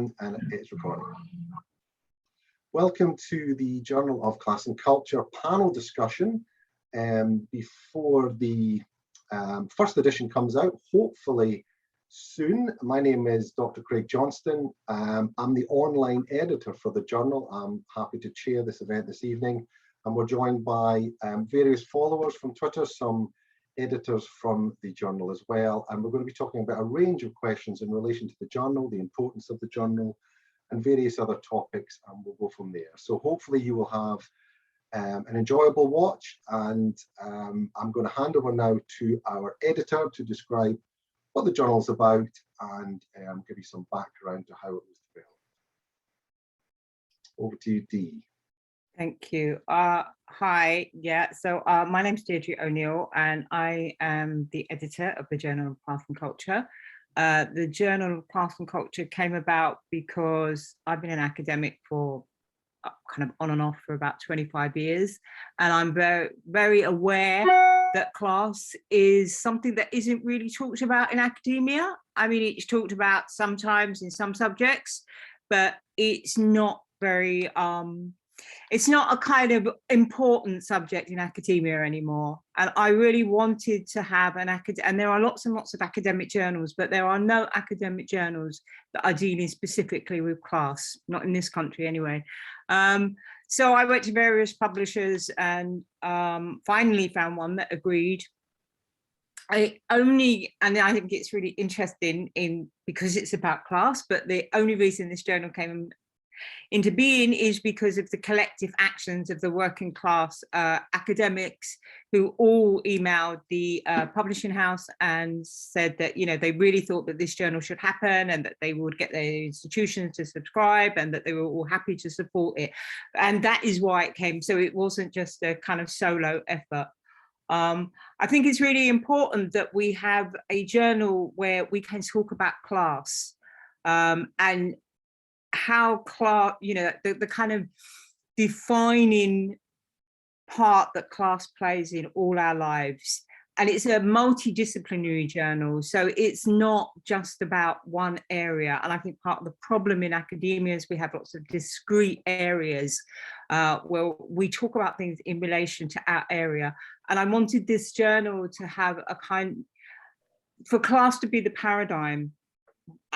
and it's recording. Welcome to the Journal of Class and Culture panel discussion before the first edition comes out, hopefully soon. My name is Dr. Craig Johnston. I'm the online editor for the journal. I'm happy to chair this event this evening, and we're joined by various followers from Twitter, some editors from the journal as well, and we're going to be talking about a range of questions in relation to the journal, the importance of the journal, and various other topics, and we'll go from there. So hopefully you will have an enjoyable watch, and I'm going to hand over now to our editor to describe what the journal is about and give you some background to how it was developed. Over to you, Dee. Thank you. Hi, so my name's Deirdre O'Neill, and I am the editor of the Journal of Class and Culture. The Journal of Class and Culture came about because I've been an academic for kind of on and off for about 25 years, and I'm very aware that class is something that isn't really talked about in academia. I mean, it's talked about sometimes in some subjects, but it's not very it's not a kind of important subject in academia anymore. And I really wanted to have an and there are lots and lots of academic journals, but there are no academic journals that are dealing specifically with class, not in this country anyway. So I went to various publishers and finally found one that agreed. And I think it's really interesting because it's about class, but the only reason this journal came into being is because of the collective actions of the working class academics who all emailed the publishing house and said that, you know, they really thought that this journal should happen and that they would get their institutions to subscribe and that they were all happy to support it. And that is why it came. So it wasn't just a kind of solo effort. I think it's really important that we have a journal where we can talk about class and how class, you know, the kind of defining part that class plays in all our lives. And it's a multidisciplinary journal, so it's not just about one area. And I think part of the problem in academia is we have lots of discrete areas where we talk about things in relation to our area. And I wanted this journal to have a for class to be the paradigm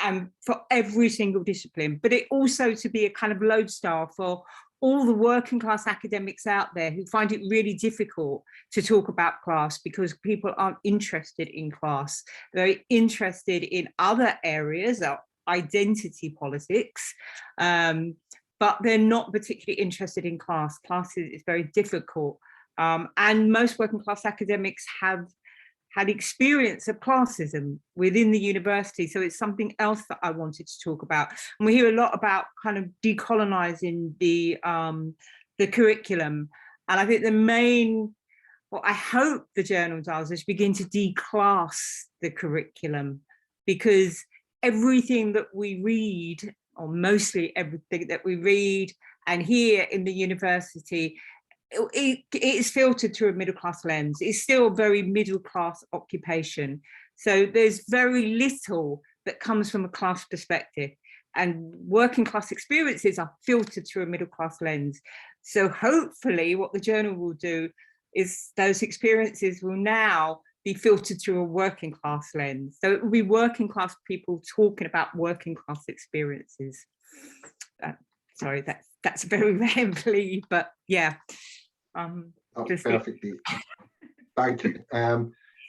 and for every single discipline, but it also to be a kind of lodestar for all the working class academics out there who find it really difficult to talk about class because people aren't interested in class. They're interested in other areas of identity politics, but they're not particularly interested in class. Class is very difficult. And most working class academics have had experience of classism within the university. So it's something else that I wanted to talk about. And we hear a lot about kind of decolonizing the curriculum. And I think what I hope the journal does is begin to declass the curriculum, because everything that we read, or mostly everything that we read and hear in the university, it is filtered through a middle class lens. It's still a very middle class occupation. So there's very little that comes from a class perspective, and working class experiences are filtered through a middle class lens. So hopefully what the journal will do is those experiences will now be filtered through a working class lens. So it will be working class people talking about working class experiences. Sorry, that's very rambly, but yeah. That's perfectly. Thank you.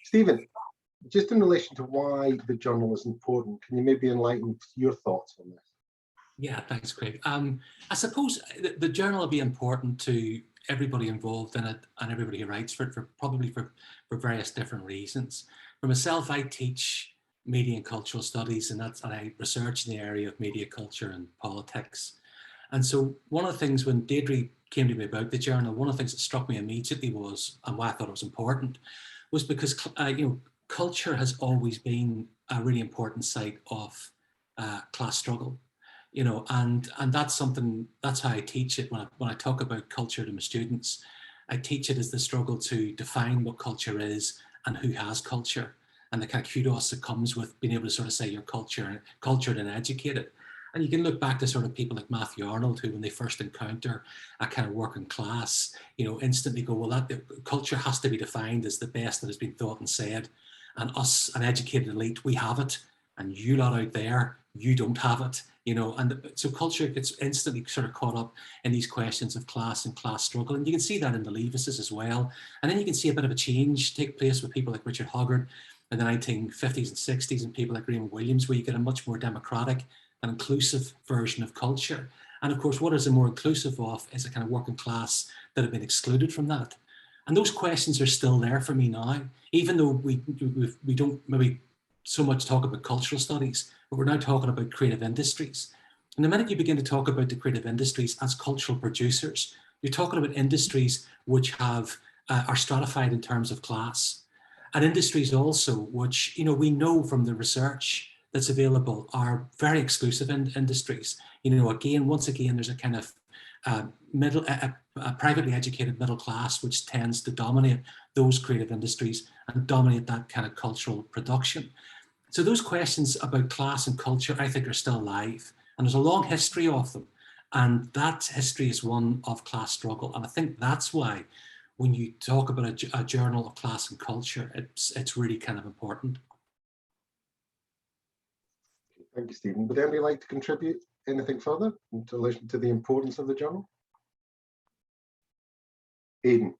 Stephen, just in relation to why the journal is important, can you maybe enlighten your thoughts on this? Yeah, thanks, Craig. I suppose the journal will be important to everybody involved in it and everybody who writes for it, probably for various different reasons. For myself, I teach media and cultural studies, and I research in the area of media culture and politics. And so one of the things when Deirdre came to me about the journal, one of the things that struck me immediately was, and why I thought it was important, was because culture has always been a really important site of class struggle, and that's something, that's how I teach it when I talk about culture to my students. I teach it as the struggle to define what culture is and who has culture, and the kind of kudos that comes with being able to sort of say you're cultured and educated. And you can look back to sort of people like Matthew Arnold, who when they first encounter a kind of working class, you know, instantly go, well, that culture has to be defined as the best that has been thought and said. And us, an educated elite, we have it. And you lot out there, you don't have it, you know. And so culture gets instantly sort of caught up in these questions of class and class struggle. And you can see that in the Leavises as well. And then you can see a bit of a change take place with people like Richard Hoggart in the 1950s and 60s and people like Raymond Williams, where you get a much more democratic and inclusive version of culture. And of course, what is it more inclusive of is a kind of working class that have been excluded from that. And those questions are still there for me now, even though we don't maybe so much talk about cultural studies, but we're now talking about creative industries. And the minute you begin to talk about the creative industries as cultural producers, you're talking about industries which have are stratified in terms of class. And industries also, which, you know, we know from the research that's available are very exclusive industries. You know, again, once again, there's a kind of a privately educated middle class, which tends to dominate those creative industries and dominate that kind of cultural production. So those questions about class and culture, I think, are still alive. And there's a long history of them. And that history is one of class struggle. And I think that's why when you talk about a journal of class and culture, it's really kind of important. Thank you, Stephen. Would anybody like to contribute anything further in relation to the importance of the journal? Aidan.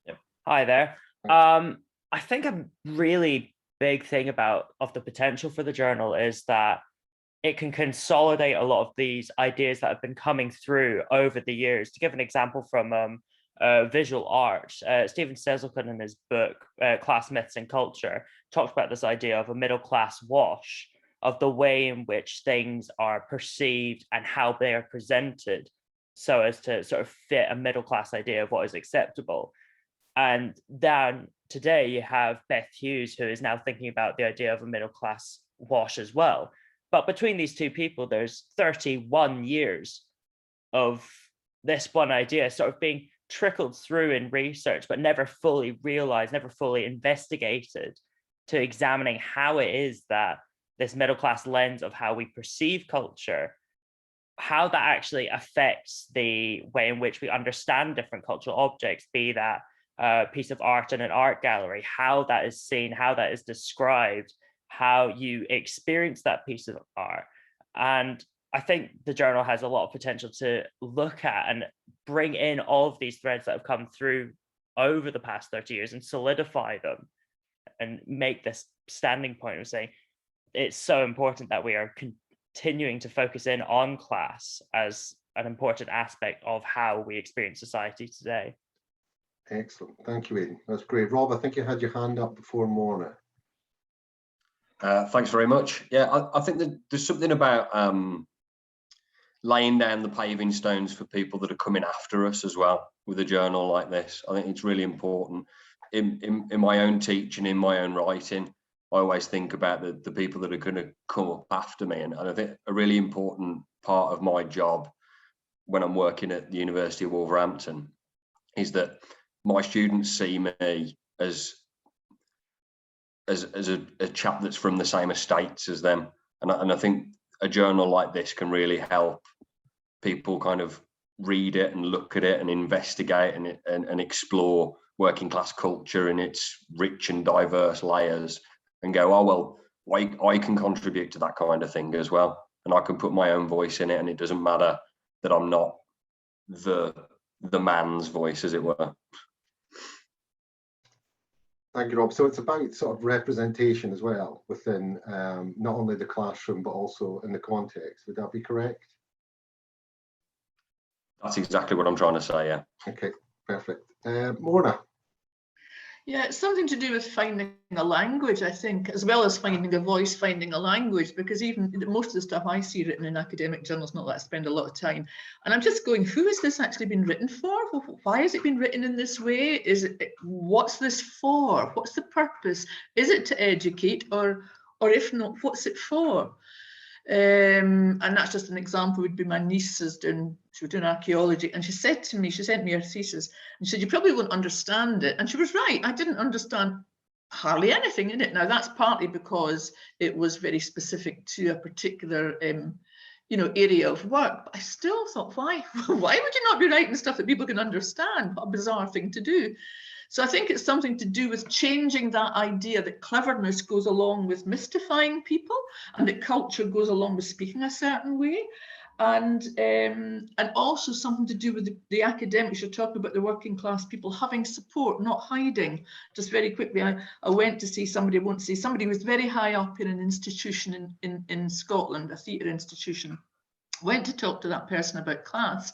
Yep. Hi there. I think a really big thing of the potential for the journal is that it can consolidate a lot of these ideas that have been coming through over the years. To give an example from visual art, Stephen Seselkin in his book, Class Myths and Culture, talks about this idea of a middle class wash, of the way in which things are perceived and how they are presented so as to sort of fit a middle class idea of what is acceptable. And then today you have Beth Hughes, who is now thinking about the idea of a middle class wash as well. But between these two people, there's 31 years of this one idea sort of being trickled through in research, but never fully realized, never fully investigated, to examining how it is that this middle class lens of how we perceive culture, how that actually affects the way in which we understand different cultural objects, be that a piece of art in an art gallery, how that is seen, how that is described, how you experience that piece of art. And I think the journal has a lot of potential to look at and bring in all of these threads that have come through over the past 30 years and solidify them and make this standing point of saying it's so important that we are continuing to focus in on class as an important aspect of how we experience society today. Excellent. Thank you, Aidan. That's great. Rob, I think you had your hand up before Morna. Thanks very much. Yeah, I think that there's something about laying down the paving stones for people that are coming after us as well with a journal like this. I think it's really important. In my own teaching, in my own writing, I always think about the people that are going to come up after me. And I think a really important part of my job when I'm working at the University of Wolverhampton is that my students see me as a chap that's from the same estates as them. And I think a journal like this can really help people kind of read it and look at it and investigate and explore working class culture in its rich and diverse layers and go, oh, well, I can contribute to that kind of thing as well. And I can put my own voice in it, and it doesn't matter that I'm not the man's voice, as it were. Thank you, Rob. So it's about sort of representation as well within not only the classroom, but also in the context. Would that be correct? That's exactly what I'm trying to say, yeah. Okay, perfect. Morna. Yeah, it's something to do with finding a language, I think, as well as finding a voice, finding a language, because even most of the stuff I see written in academic journals, not that I spend a lot of time, and I'm just going, who has this actually been written for? Why has it been written in this way? What's this for? What's the purpose? Is it to educate, or if not, what's it for? And that's just an example. Would be my niece she was doing archaeology, and she said to me, she sent me her thesis, and she said, you probably won't understand it. And she was right, I didn't understand hardly anything in it. Now, that's partly because it was very specific to a particular area of work. But I still thought, why would you not be writing stuff that people can understand? What a bizarre thing to do. So I think it's something to do with changing that idea that cleverness goes along with mystifying people, and that culture goes along with speaking a certain way. And also something to do with the academics. You're talking about the working class people having support, not hiding. Just very quickly, I went to see somebody, I won't say, somebody who was very high up in an institution in Scotland, a theatre institution. Went to talk to that person about class,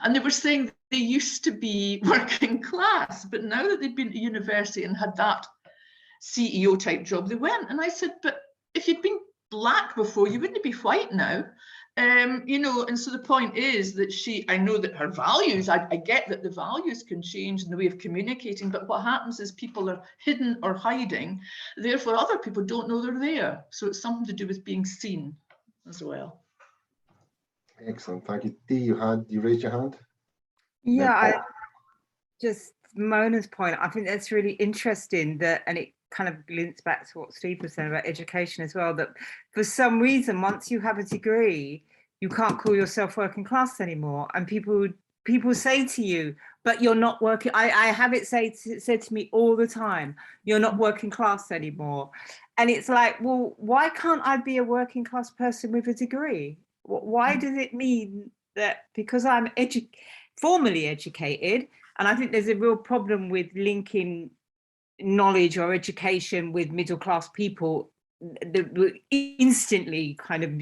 and they were saying they used to be working class, but now that they'd been to university and had that CEO type job, they went. And I said, but if you'd been black before, you wouldn't be white now. And so the point is that I know that her values, I get that the values can change in the way of communicating, but what happens is people are hidden or hiding, therefore other people don't know they're there. So it's something to do with being seen as well. Excellent, thank you. Dee, you raised your hand? Yeah, just Mona's point, I think that's really interesting, and it kind of links back to what Steve was saying about education as well, that for some reason, once you have a degree, you can't call yourself working class anymore. And people say to you, but you're not working. I have it said to me all the time, you're not working class anymore. And it's like, well, why can't I be a working class person with a degree? Why does it mean that because I'm formally educated, and I think there's a real problem with linking knowledge or education with middle class people that instantly kind of,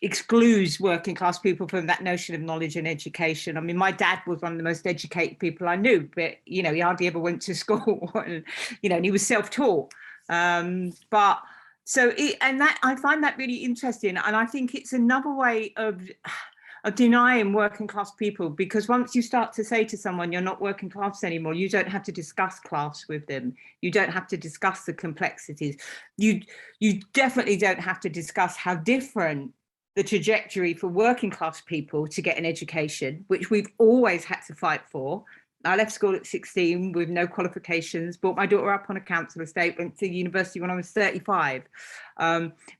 excludes working class people from that notion of knowledge and education. I mean, my dad was one of the most educated people I knew, but, he hardly ever went to school and, and he was self-taught. But so, I find that really interesting. And I think it's another way of denying working class people, because once you start to say to someone you're not working class anymore, you don't have to discuss class with them. You don't have to discuss the complexities. You definitely don't have to discuss how different the trajectory for working class people to get an education, which we've always had to fight for. I left school at 16 with no qualifications, brought my daughter up on a council estate, went to university when I was 35.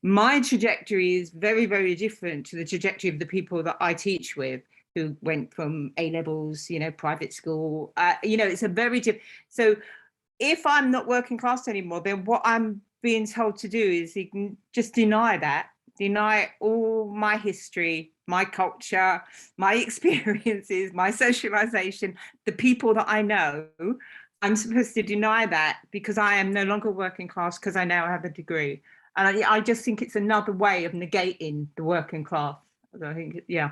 My trajectory is very, very different to the trajectory of the people that I teach with, who went from A-levels, private school. It's a very different. So if I'm not working class anymore, then what I'm being told to do is just deny all my history, my culture, my experiences, my socialization, the people that I know. I'm supposed to deny that because I am no longer working class because I now have a degree. And I just think it's another way of negating the working class. I think, yeah.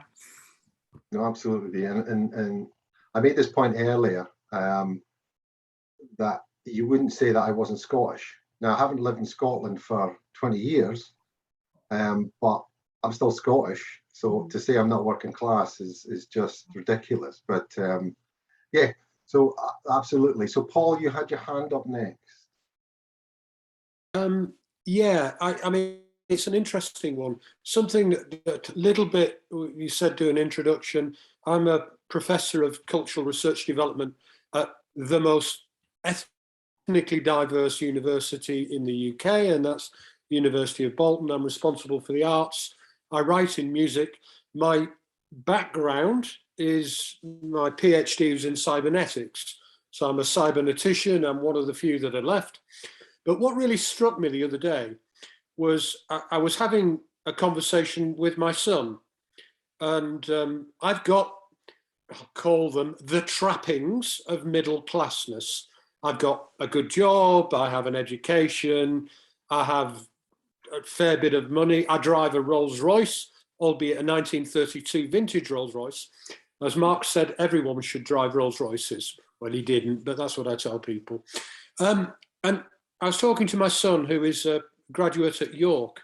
No, absolutely. And I made this point earlier, that you wouldn't say that I wasn't Scottish. Now, I haven't lived in Scotland for 20 years, but I'm still Scottish. So to say I'm not working class is just ridiculous. But yeah, so absolutely. So Paul, you had your hand up next. Yeah, I mean, it's an interesting one. Something that little bit, you said, do an introduction. I'm a professor of cultural research development at the most ethnically diverse university in the UK, and that's the University of Bolton. I'm responsible for the arts. I write in music. My background is my PhD is in cybernetics. So I'm a cybernetician. I'm one of the few that are left. But what really struck me the other day was I was having a conversation with my son, and I've got, I'll call them the trappings of middle classness. I've got a good job, I have an education, I have a fair bit of money. I drive a Rolls Royce, albeit a 1932 vintage Rolls Royce. As Mark said, everyone should drive Rolls Royces. Well, he didn't, but that's what I tell people. And I was talking to my son, who is a graduate at York.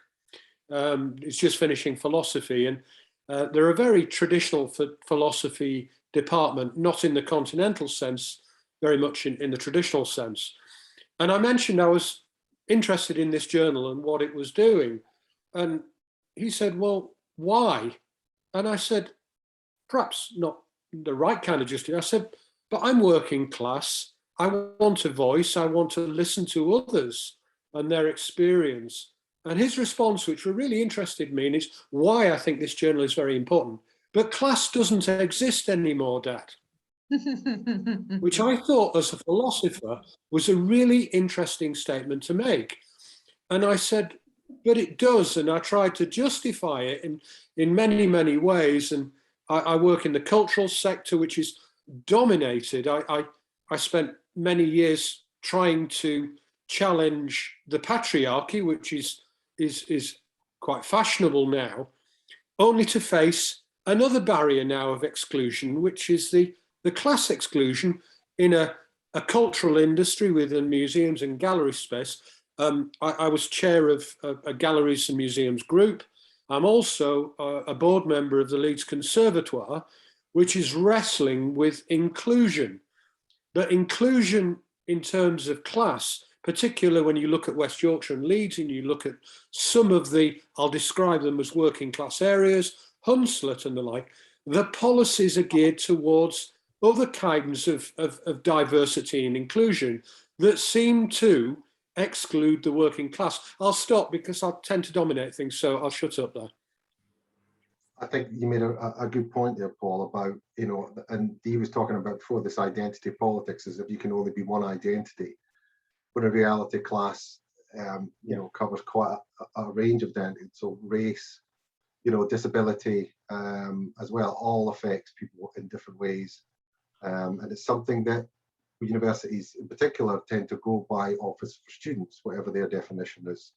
He's just finishing philosophy, and they're a very traditional philosophy department, not in the continental sense, very much in the traditional sense. And I mentioned I was interested in this journal and what it was doing. And he said, well, why? And I said, perhaps not the right kind of justice. I said, but I'm working class. I want a voice. I want to listen to others and their experience. And his response, which really interested me, and is why I think this journal is very important. But class doesn't exist anymore, Dad. Which I thought, as a philosopher, was a really interesting statement to make. And I said, but it does. And I tried to justify it in many, many ways. And I work in the cultural sector, which is dominated. I spent many years trying to challenge the patriarchy, which is quite fashionable now, only to face another barrier now of exclusion, which is the class exclusion in a cultural industry within museums and gallery space. I was chair of a galleries and museums group. I'm also a board member of the Leeds Conservatoire, which is wrestling with inclusion. But inclusion in terms of class, particularly when you look at West Yorkshire and Leeds, and you look at some of the, I'll describe them as working class areas, Hunslet and the like, the policies are geared towards other kinds of diversity and inclusion that seem to exclude the working class. I'll stop because I tend to dominate things, so I'll shut up there. I think you made a good point there, Paul, about, you know, and Dee was talking about before, this identity politics, as if you can only be one identity, when in reality class, you know, covers quite a range of identities. So race, you know, disability as well, all affects people in different ways. And it's something that universities in particular tend to go by Office for Students, whatever their definition is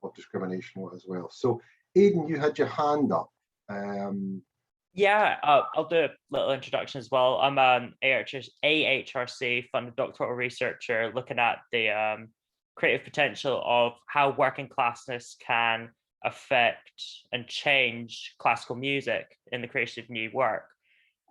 of discrimination as well. So Aidan, you had your hand up. Yeah, I'll do a little introduction as well. I'm an AHRC funded doctoral researcher looking at the creative potential of how working classness can affect and change classical music in the creation of new work.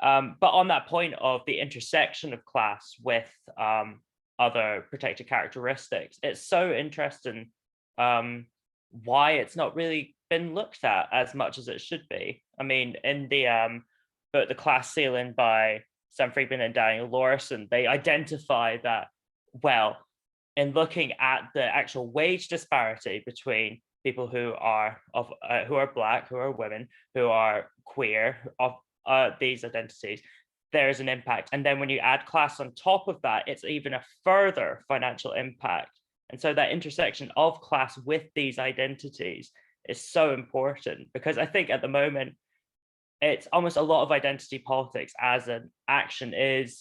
But on that point of the intersection of class with other protected characteristics, it's so interesting why it's not really been looked at as much as it should be. I mean, in the book The Class Ceiling by Sam Friedman and Daniel Lorison, they identify that, well, in looking at the actual wage disparity between people who are Black, who are women, who are queer, of these identities, there is an impact. And then when you add class on top of that, it's even a further financial impact. And so that intersection of class with these identities is so important, because I think at the moment, it's almost a lot of identity politics as an action it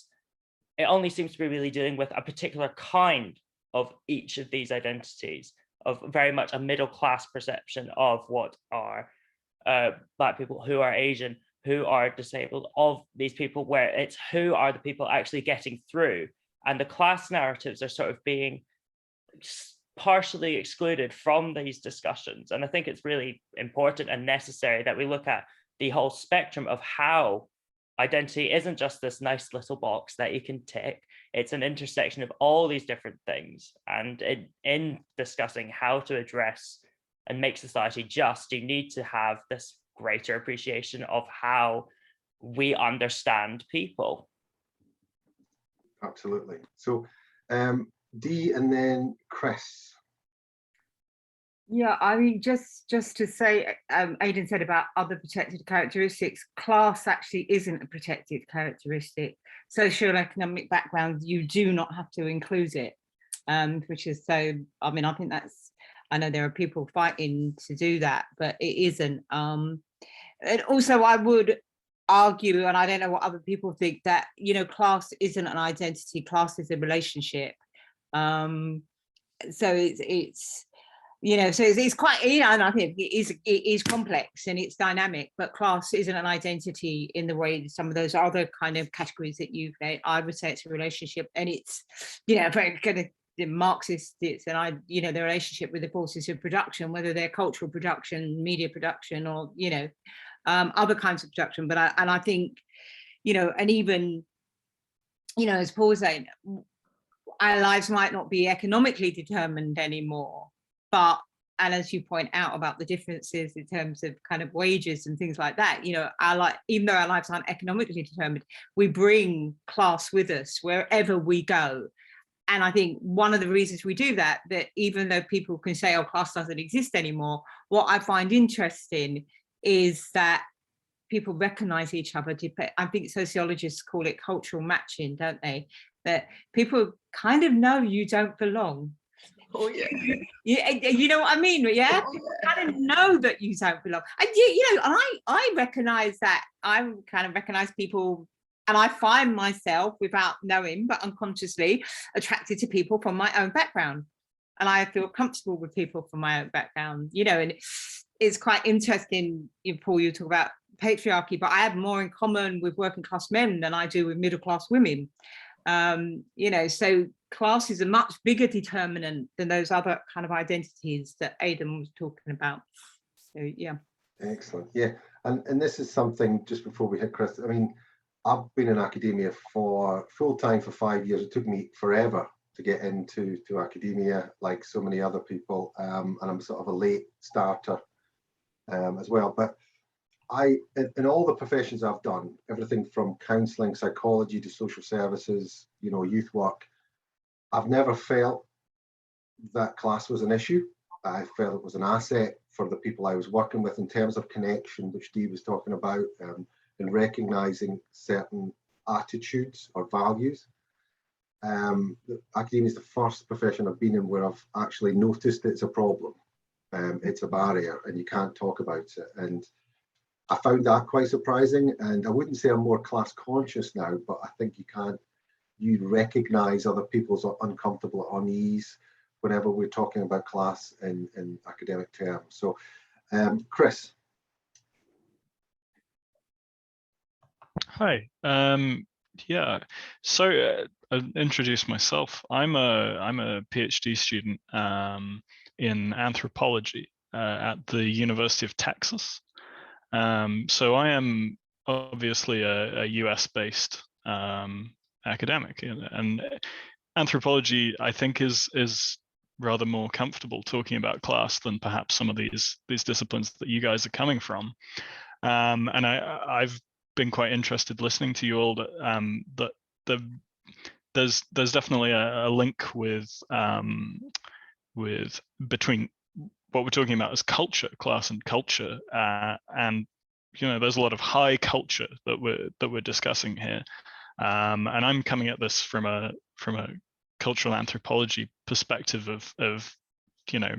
only seems to be really dealing with a particular kind of each of these identities, of very much a middle class perception of what are Black people, who are Asian, who are disabled, of these people, where it's who are the people actually getting through. And the class narratives are sort of being partially excluded from these discussions. And I think it's really important and necessary that we look at the whole spectrum of how identity isn't just this nice little box that you can tick. It's an intersection of all these different things. And in discussing how to address and make society just, you need to have this greater appreciation of how we understand people. Absolutely. So Dee and then Chris. Yeah, I mean, just to say, Aidan said about other protected characteristics, class actually isn't a protected characteristic. Socioeconomic background, you do not have to include it, which is so, I mean, I think that's, I know there are people fighting to do that, but it isn't. And also I would argue, and I don't know what other people think, that, you know, class isn't an identity, class is a relationship. So it's you know, so it's quite, you know, and I think it is complex and it's dynamic, but class isn't an identity in the way some of those other kind of categories that you've made. I would say it's a relationship, and it's, you know, very kind of Marxist, and you know, the relationship with the forces of production, whether they're cultural production, media production, or, you know, other kinds of production. But I think, you know, and even, you know, as Paul was saying, our lives might not be economically determined anymore, but, and as you point out about the differences in terms of kind of wages and things like that, you know, even though our lives aren't economically determined, we bring class with us wherever we go. I think one of the reasons we do that even though people can say, oh, class doesn't exist anymore, what I find interesting is that people recognize each other. I think sociologists call it cultural matching, don't they? That people kind of know you don't belong. Oh yeah. You know what I mean? Yeah. Oh, People yeah. kind of know that you don't belong. And you know, I recognize that. I kind of recognize people, and I find myself, without knowing but unconsciously, attracted to people from my own background, and I feel comfortable with people from my own background. You know, and it's quite interesting. Paul, you talk about patriarchy, but I have more in common with working class men than I do with middle class women. You know, so class is a much bigger determinant than those other kind of identities that Aidan was talking about. So yeah. Excellent. Yeah, and this is something, just before we hit Chris, I mean, I've been in academia for full-time for 5 years. It took me forever to get into academia, like so many other people, and I'm sort of a late starter as well. But in all the professions I've done, everything from counselling, psychology to social services, you know, youth work, I've never felt that class was an issue. I felt it was an asset for the people I was working with in terms of connection, which Dee was talking about, and recognising certain attitudes or values. Academia is the first profession I've been in where I've actually noticed it's a problem. It's a barrier and you can't talk about it. And I found that quite surprising. And I wouldn't say I'm more class conscious now, but I think you recognise other people's uncomfortable or unease whenever we're talking about class in academic terms. So, Chris. Hi. Yeah. So I'll introduce myself. I'm a PhD student in anthropology at the University of Texas. So I am obviously a US-based academic, and anthropology, I think, is rather more comfortable talking about class than perhaps some of these disciplines that you guys are coming from. And I've been quite interested listening to you all that there's definitely a link with between what we're talking about as culture, class and culture, and you know, there's a lot of high culture that we're discussing here, and I'm coming at this from a cultural anthropology perspective of you know,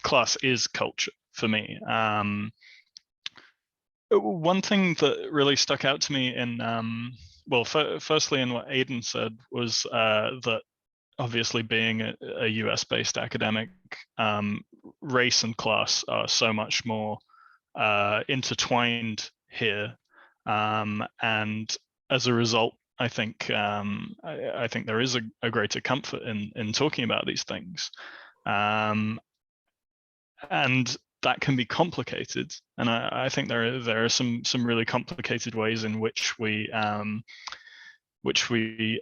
class is culture for me. One thing that really stuck out to me in well, firstly in what Aidan said was that obviously being a US-based academic, race and class are so much more intertwined here, and as a result, I think there is a greater comfort in talking about these things, and that can be complicated. And I think there are some really complicated ways in which we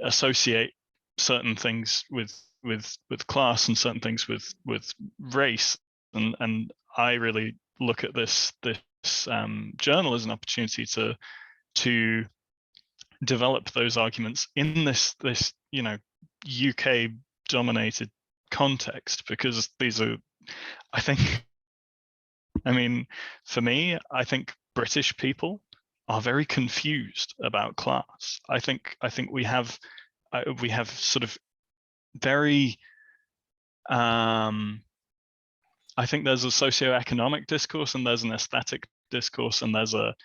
associate certain things with class and certain things with race, and I really look at this journal as an opportunity to develop those arguments in this you know, UK dominated context, because these are, I mean, for me, I think British people are very confused about class. I think we have sort of very I think there's a socioeconomic discourse and there's an aesthetic discourse and there's a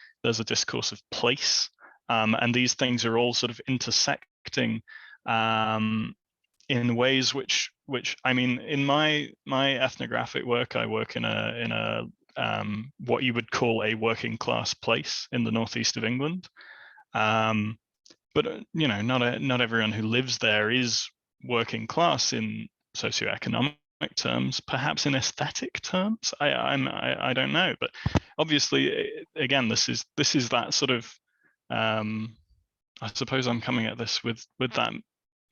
discourse of place, and these things are all sort of intersecting in ways which I mean, in my ethnographic work, I work in a what you would call a working class place in the northeast of England, but you know, not everyone who lives there is working class in socioeconomic terms, perhaps in aesthetic terms. I don't know, but obviously, again, this is that sort of I suppose I'm coming at this with that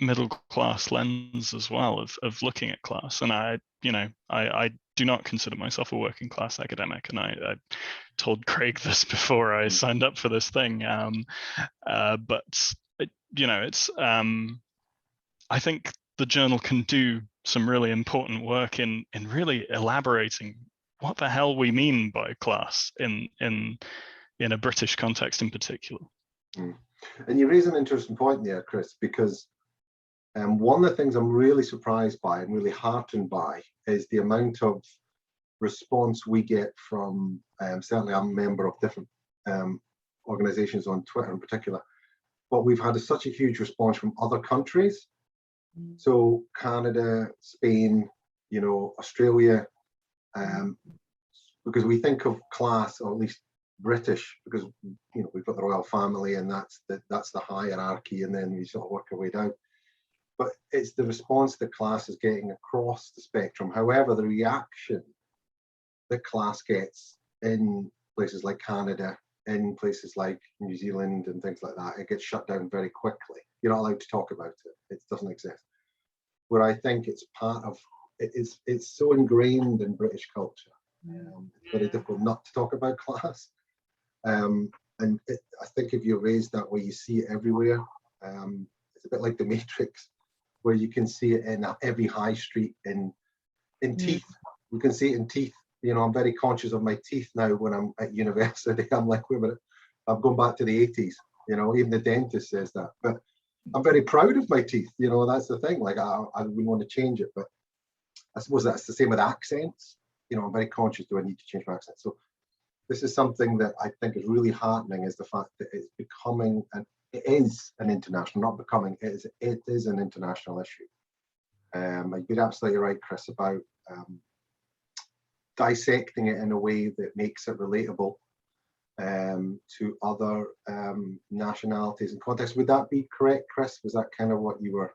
middle class lens as well of looking at class, and I do not consider myself a working class academic, and I told Craig this before I signed up for this thing, but you know, it's I think the journal can do some really important work in really elaborating what the hell we mean by class in a British context in particular. And you raise an interesting point there, Chris, because one of the things I'm really surprised by and really heartened by is the amount of response we get from, certainly I'm a member of different organizations on Twitter in particular, but we've had such a huge response from other countries. So Canada, Spain, you know, Australia, because we think of class, or at least British, because you know we've got the royal family and that's the hierarchy, and then we sort of work our way down. But it's the response that class is getting across the spectrum. However, the reaction that class gets in places like Canada, in places like New Zealand and things like that, it gets shut down very quickly. You're not allowed to talk about it. It doesn't exist. Where I think it's part of, it's so ingrained in British culture. It's very difficult not to talk about class. And I think if you raise that way, you see it everywhere. It's a bit like the Matrix, where you can see it in every high street, in teeth. You can see it in teeth. You know, I'm very conscious of my teeth now when I'm at university. I'm like, wait a minute, I'm going back to the 80s. You know, even the dentist says that. But I'm very proud of my teeth. You know, that's the thing. Like, I wouldn't want to change it. But I suppose that's the same with accents. You know, I'm very conscious, do I need to change my accent? So this is something that I think is really heartening, is the fact that it's becoming, and it is an international, not becoming, it is an international issue. You're absolutely right, Chris, about dissecting it in a way that makes it relatable to other nationalities and contexts. Would that be correct, Chris? Was that kind of what you were?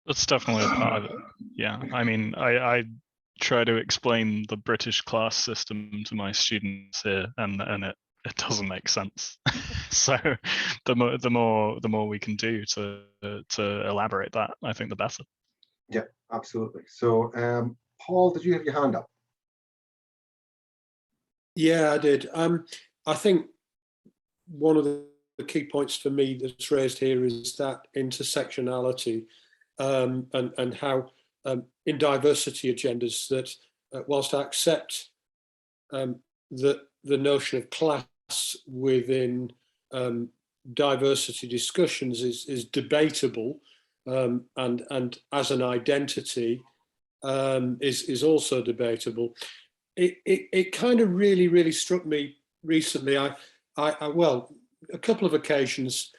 That's definitely a part of it. Yeah, I mean, I try to explain the British class system to my students here, and it doesn't make sense. So the more we can do to elaborate that, I think the better. Yeah, absolutely. So Paul, did you have your hand up? Yeah, I did. I think one of the key points for me that's raised here is that intersectionality, and how in diversity agendas that whilst I accept the notion of class within diversity discussions is debatable, and as an identity is also debatable. It kind of really struck me recently. I well, a couple of occasions,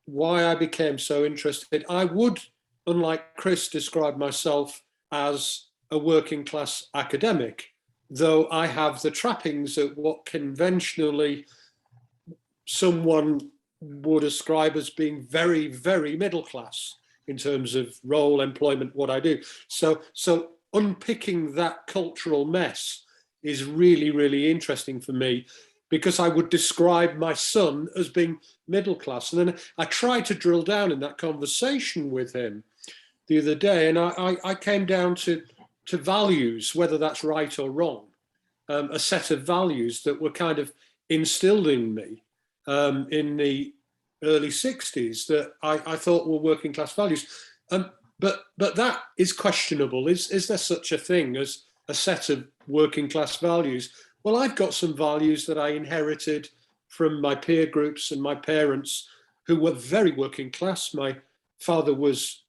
why I became so interested. I would, unlike Chris, describe myself as a working class academic, though I have the trappings of what conventionally someone would ascribe as being very middle class in terms of role, employment, what I do. So unpicking that cultural mess is really interesting for me, because I would describe my son as being middle class. And then I tried to drill down in that conversation with him the other day, and I came down to values, whether that's right or wrong, a set of values that were kind of instilled in me in the early 60s that I thought were working class values. But that is questionable. Is there such a thing as a set of working class values? Well, I've got some values that I inherited from my peer groups and my parents, who were very working class. My father was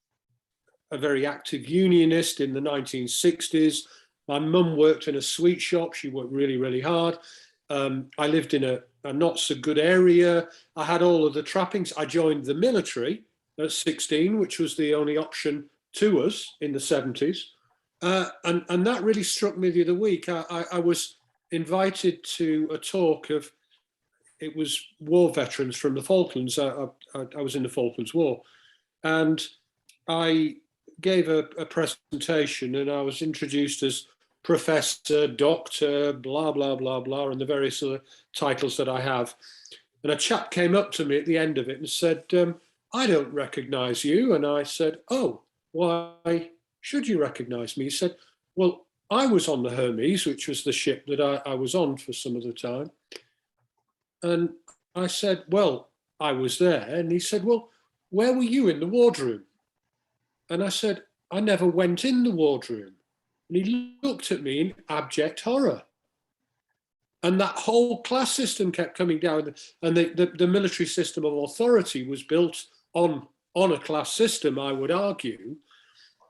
a very active unionist in the 1960s. My mum worked in a sweet shop. She worked really hard. I lived in a not so good area. I had all of the trappings. I joined the military at 16, which was the only option to us in the 70s. And that really struck me the other week. I was invited to a talk of, it was war veterans from the Falklands. I was in the Falklands War. And I gave a presentation, and I was introduced as professor, doctor, blah, blah, and the various other titles that I have. And a chap came up to me at the end of it and said, I don't recognize you. And I said, oh, why should you recognize me? He said, well, I was on the Hermes, which was the ship that I was on for some of the time. And I said, well, I was there. And he said, well, where were you in the wardroom? And I said, I never went in the wardroom. And he looked at me in abject horror. And that whole class system kept coming down, and the military system of authority was built on a class system, I would argue.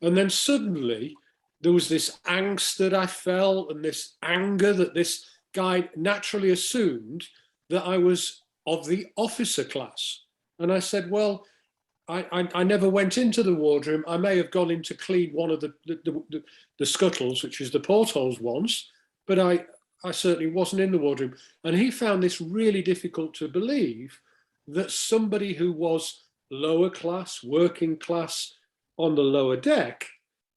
And then suddenly there was this angst that I felt, and this anger that this guy naturally assumed that I was of the officer class. And I said, well, I never went into the wardroom. I may have gone in to clean one of the scuttles, which is the portholes once, but I certainly wasn't in the wardroom. And he found this really difficult to believe, that somebody who was lower class, working class on the lower deck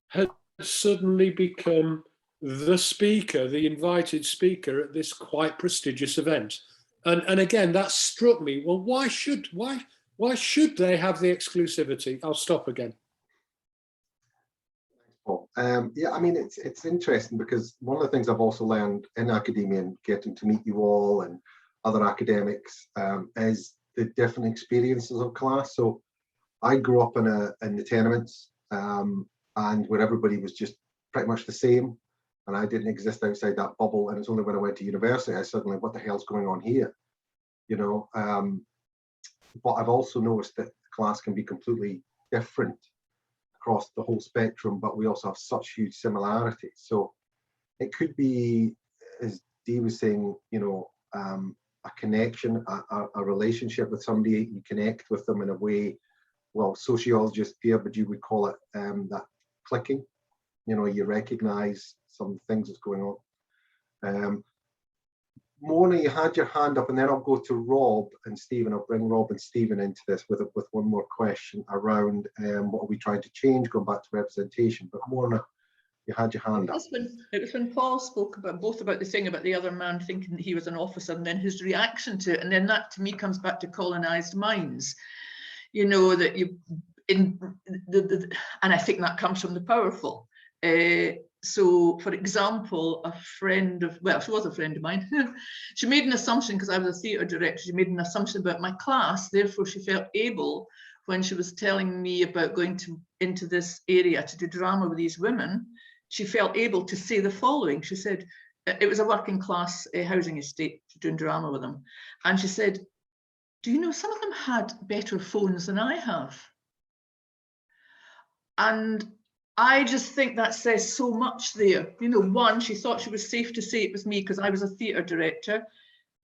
had suddenly become the speaker, the invited speaker at this quite prestigious event. And again, that struck me. Well, why should they have the exclusivity? I'll stop again. Yeah, I mean, it's interesting, because one of the things I've also learned in academia and getting to meet you all and other academics is the different experiences of class. So I grew up in the tenements, and where everybody was just pretty much the same, and I didn't exist outside that bubble. And it's only when I went to university I suddenly, what the hell's going on here, you know? But I've also noticed that class can be completely different across the whole spectrum, but we also have such huge similarities. So it could be, as Dee was saying, you know, a connection, a relationship with somebody. You connect with them in a way, well, sociologist Deirdre would call it that clicking. You know, you recognize some things that's going on. Morna, you had your hand up, and then I'll go to Rob and Stephen. I'll bring Rob and Stephen into this with one more question around what are we trying to change, going back to representation. But Morna, you had your hand up. It was when Paul spoke about the thing about the other man thinking that he was an officer, and then his reaction to it, and then that to me comes back to colonized minds. You know, that and I think that comes from the powerful. So, for example, she was a friend of mine. She made an assumption, because I was a theatre director, she made an assumption about my class. Therefore, she felt able, when she was telling me about going into this area to do drama with these women, she felt able to say the following. She said, it was a working class housing estate, doing drama with them. And she said, do you know, some of them had better phones than I have? And I just think that says so much there. You know, one, she thought she was safe to say it was me because I was a theatre director.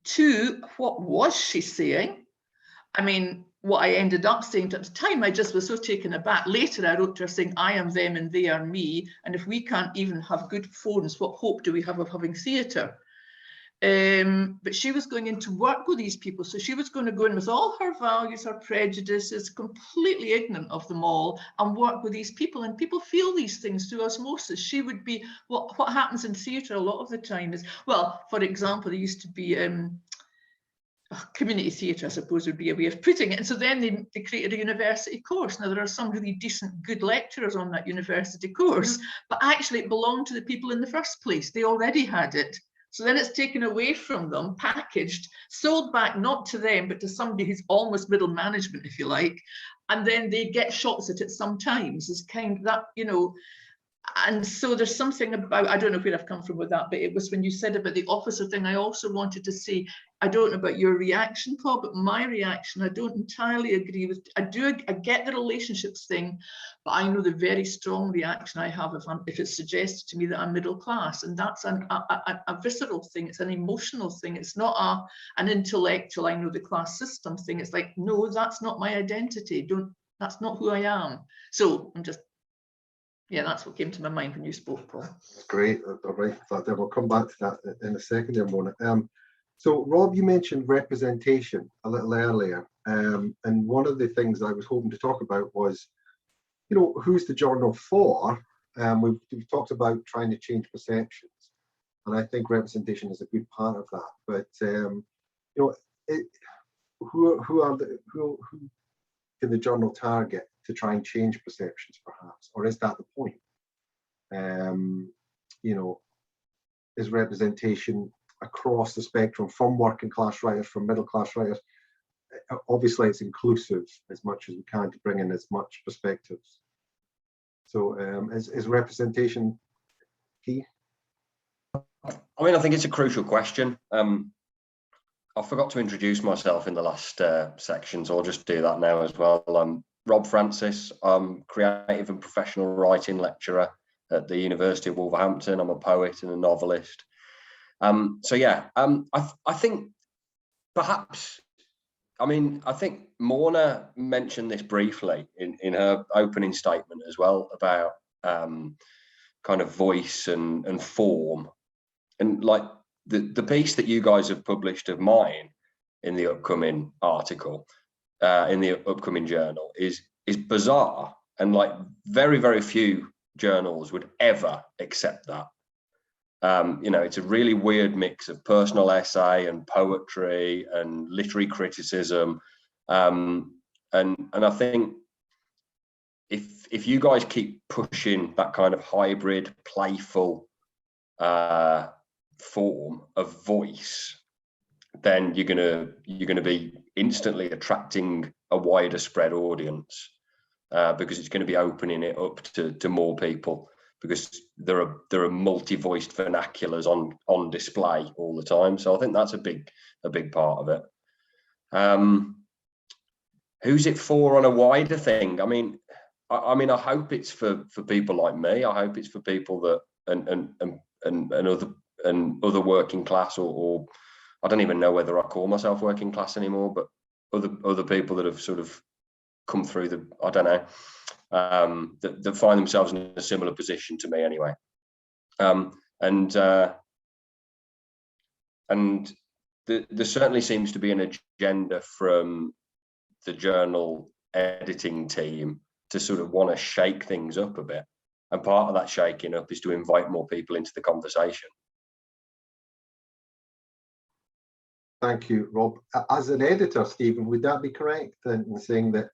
Two, what was she saying? I mean, what I ended up saying at the time, I just was so taken aback. Later, I wrote to her saying, I am them and they are me. And if we can't even have good phones, what hope do we have of having theatre? But she was going in to work with these people. So she was going to go in with all her values, her prejudices, completely ignorant of them all, and work with these people. And people feel these things through osmosis. She would be, what happens in theatre a lot of the time is, well, for example, there used to be community theatre, I suppose would be a way of putting it. And so then they created a university course. Now, there are some really decent, good lecturers on that university course, but actually it belonged to the people in the first place. They already had it. So then it's taken away from them, packaged, sold back not to them, but to somebody who's almost middle management, if you like. And then they get shots at it sometimes. It's kind of that, you know. And so there's something about, I don't know where I've come from with that, but it was when you said about the officer thing, I also wanted to say, I don't know about your reaction, Paul, but my reaction, I don't entirely agree with. I get the relationships thing, but I know the very strong reaction I have if it's suggested to me that I'm middle class, and that's a visceral thing. It's an emotional thing. It's not an intellectual, I know the class system thing. It's like, no, that's not my identity. That's not who I am. So I'm just, yeah, that's what came to my mind when you spoke, Paul. That's great. All right, we'll come back to that in a second there, Mona. So Rob, you mentioned representation a little earlier, and one of the things I was hoping to talk about was, you know, who's the journal for? We've talked about trying to change perceptions, and I think representation is a good part of that. But you know, who can the journal target to try and change perceptions, perhaps, or is that the point? You know, is representation across the spectrum, from working class writers, from middle class writers, obviously it's inclusive as much as we can to bring in as much perspectives. So is representation key? I mean, I think it's a crucial question. I forgot to introduce myself in the last section, so I'll just do that now as well. I'm Rob Francis. I'm creative and professional writing lecturer at the University of Wolverhampton. I'm a poet and a novelist. So yeah, I think perhaps, I mean, I think Morna mentioned this briefly in her opening statement as well about kind of voice and form. And like the piece that you guys have published of mine in the upcoming article, in the upcoming journal is bizarre. And like very, very few journals would ever accept that. You know, it's a really weird mix of personal essay and poetry and literary criticism. And I think if you guys keep pushing that kind of hybrid, playful form of voice, then you're gonna be instantly attracting a wider spread audience, because it's going to be opening it up to more people, because there are multi-voiced vernaculars on display all the time. So I think that's a big part of it. Who's it for on a wider thing? I mean, I hope it's for people like me. I hope it's for people that and other working class, or I don't even know whether I call myself working class anymore, but other people that have sort of come through the, I don't know, that find themselves in a similar position to me anyway. And there certainly seems to be an agenda from the journal editing team to sort of want to shake things up a bit. And part of that shaking up is to invite more people into the conversation. Thank you, Rob. As an editor, Stephen, would that be correct in saying that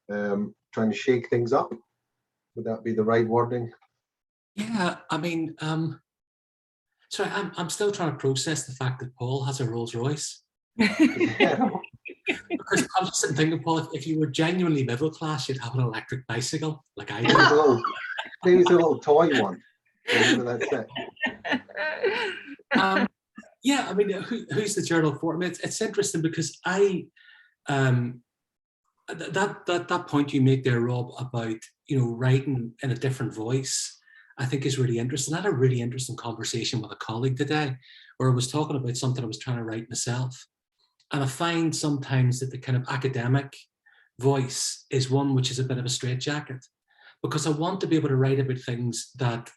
trying to shake things up? Would that be the right wording? Yeah, I mean, sorry, I'm still trying to process the fact that Paul has a Rolls Royce. Because I'm just sitting thinking, Paul, if you were genuinely middle class, you'd have an electric bicycle like I do. Maybe it's a little toy one. That's it. Yeah, I mean, who's the journal for? I mean, it's interesting because that point you make there, Rob, about, you know, writing in a different voice, I think is really interesting. I had a really interesting conversation with a colleague today where I was talking about something I was trying to write myself. And I find sometimes that the kind of academic voice is one which is a bit of a straitjacket, because I want to be able to write about things that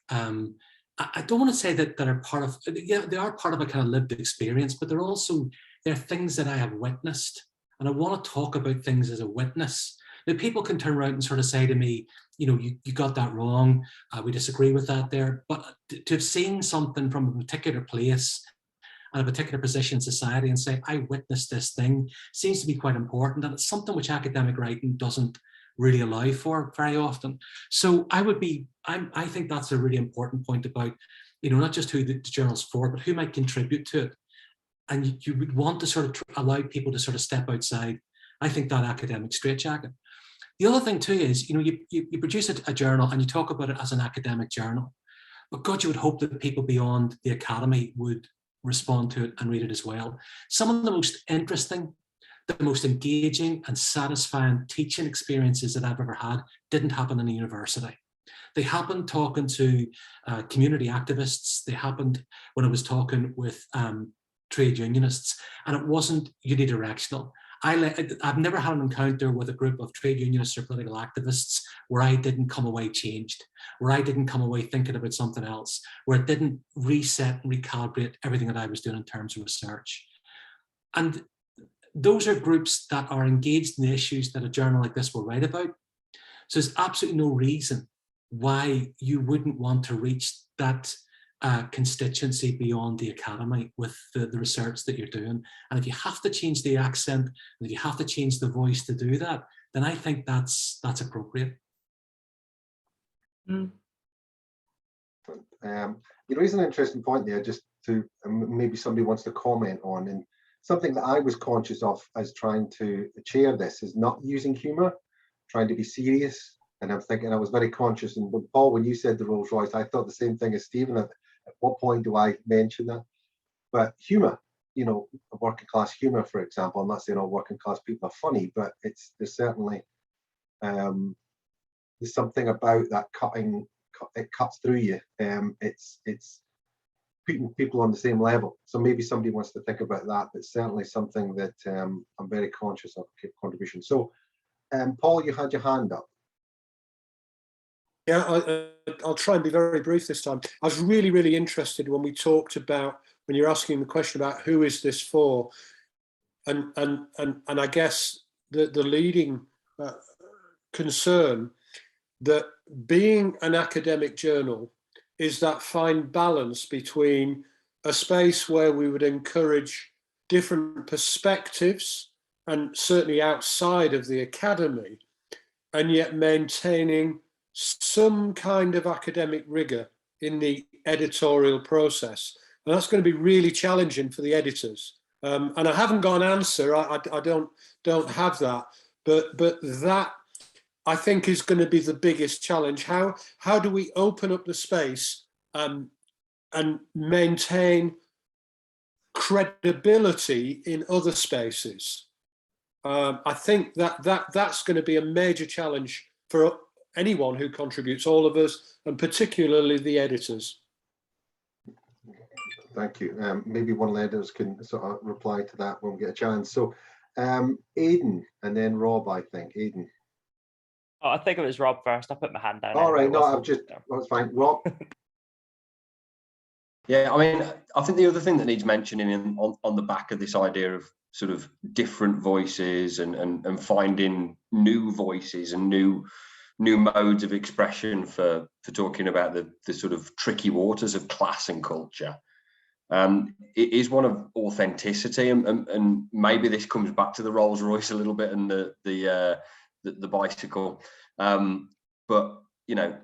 I don't want to say that are part of, yeah, they are part of a kind of lived experience, but they're things that I have witnessed. And I want to talk about things as a witness. Now, people can turn around and sort of say to me, you know, you got that wrong. We disagree with that there. But to have seen something from a particular place and a particular position in society and say, I witnessed this thing, seems to be quite important. And it's something which academic writing doesn't really allow for very often. So I think that's a really important point about, you know, not just who the journal's for, but who might contribute to it. And you would want to sort of allow people to sort of step outside, I think, that academic straitjacket. The other thing too is, you know, you produce a journal and you talk about it as an academic journal, but God, you would hope that people beyond the academy would respond to it and read it as well. Some of the most interesting, the most engaging and satisfying teaching experiences that I've ever had didn't happen in a university. They happened talking to community activists. They happened when I was talking with trade unionists, and it wasn't unidirectional. I've never had an encounter with a group of trade unionists or political activists where I didn't come away changed, where I didn't come away thinking about something else, where it didn't reset and recalibrate everything that I was doing in terms of research. And those are groups that are engaged in the issues that a journal like this will write about. So there's absolutely no reason why you wouldn't want to reach that constituency beyond the academy with the research that you're doing. And if you have to change the accent, and if you have to change the voice to do that, then I think that's appropriate. You raise an interesting point there, just to maybe somebody wants to comment on, and something that I was conscious of as trying to chair this is not using humour, trying to be serious. And I'm thinking, I was very conscious, and when Paul, when you said the Rolls Royce, I thought the same thing as Stephen. At what point do I mention that? But humour, you know, working class humour, for example. I'm not saying all working class people are funny, but there's certainly there's something about that it cuts through you. It's putting people on the same level. So maybe somebody wants to think about that, but certainly something that I'm very conscious of contribution. So Paul, you had your hand up. Yeah, I'll try and be very brief this time. I was really, really interested when we talked about, when you're asking the question about who is this for, and I guess the leading concern that being an academic journal is that fine balance between a space where we would encourage different perspectives, and certainly outside of the academy, and yet maintaining some kind of academic rigor in the editorial process. And that's going to be really challenging for the editors. And I haven't got an answer, I don't have that, but that I think is going to be the biggest challenge. How do we open up the space and maintain credibility in other spaces? I think that's going to be a major challenge for anyone who contributes, all of us, and particularly the editors. Thank you. Maybe one of the editors can sort of reply to that when we get a chance. So Aidan, and then Rob, I think. Aidan. Oh, I think it was Rob first. I put my hand down. All right, no, I've just, that's fine. Rob? Yeah, I mean, I think the other thing that needs mentioning on the back of this idea of sort of different voices and finding new voices and new modes of expression for talking about the sort of tricky waters of class and culture. It is one of authenticity, and maybe this comes back to the Rolls Royce a little bit and the bicycle, but you know,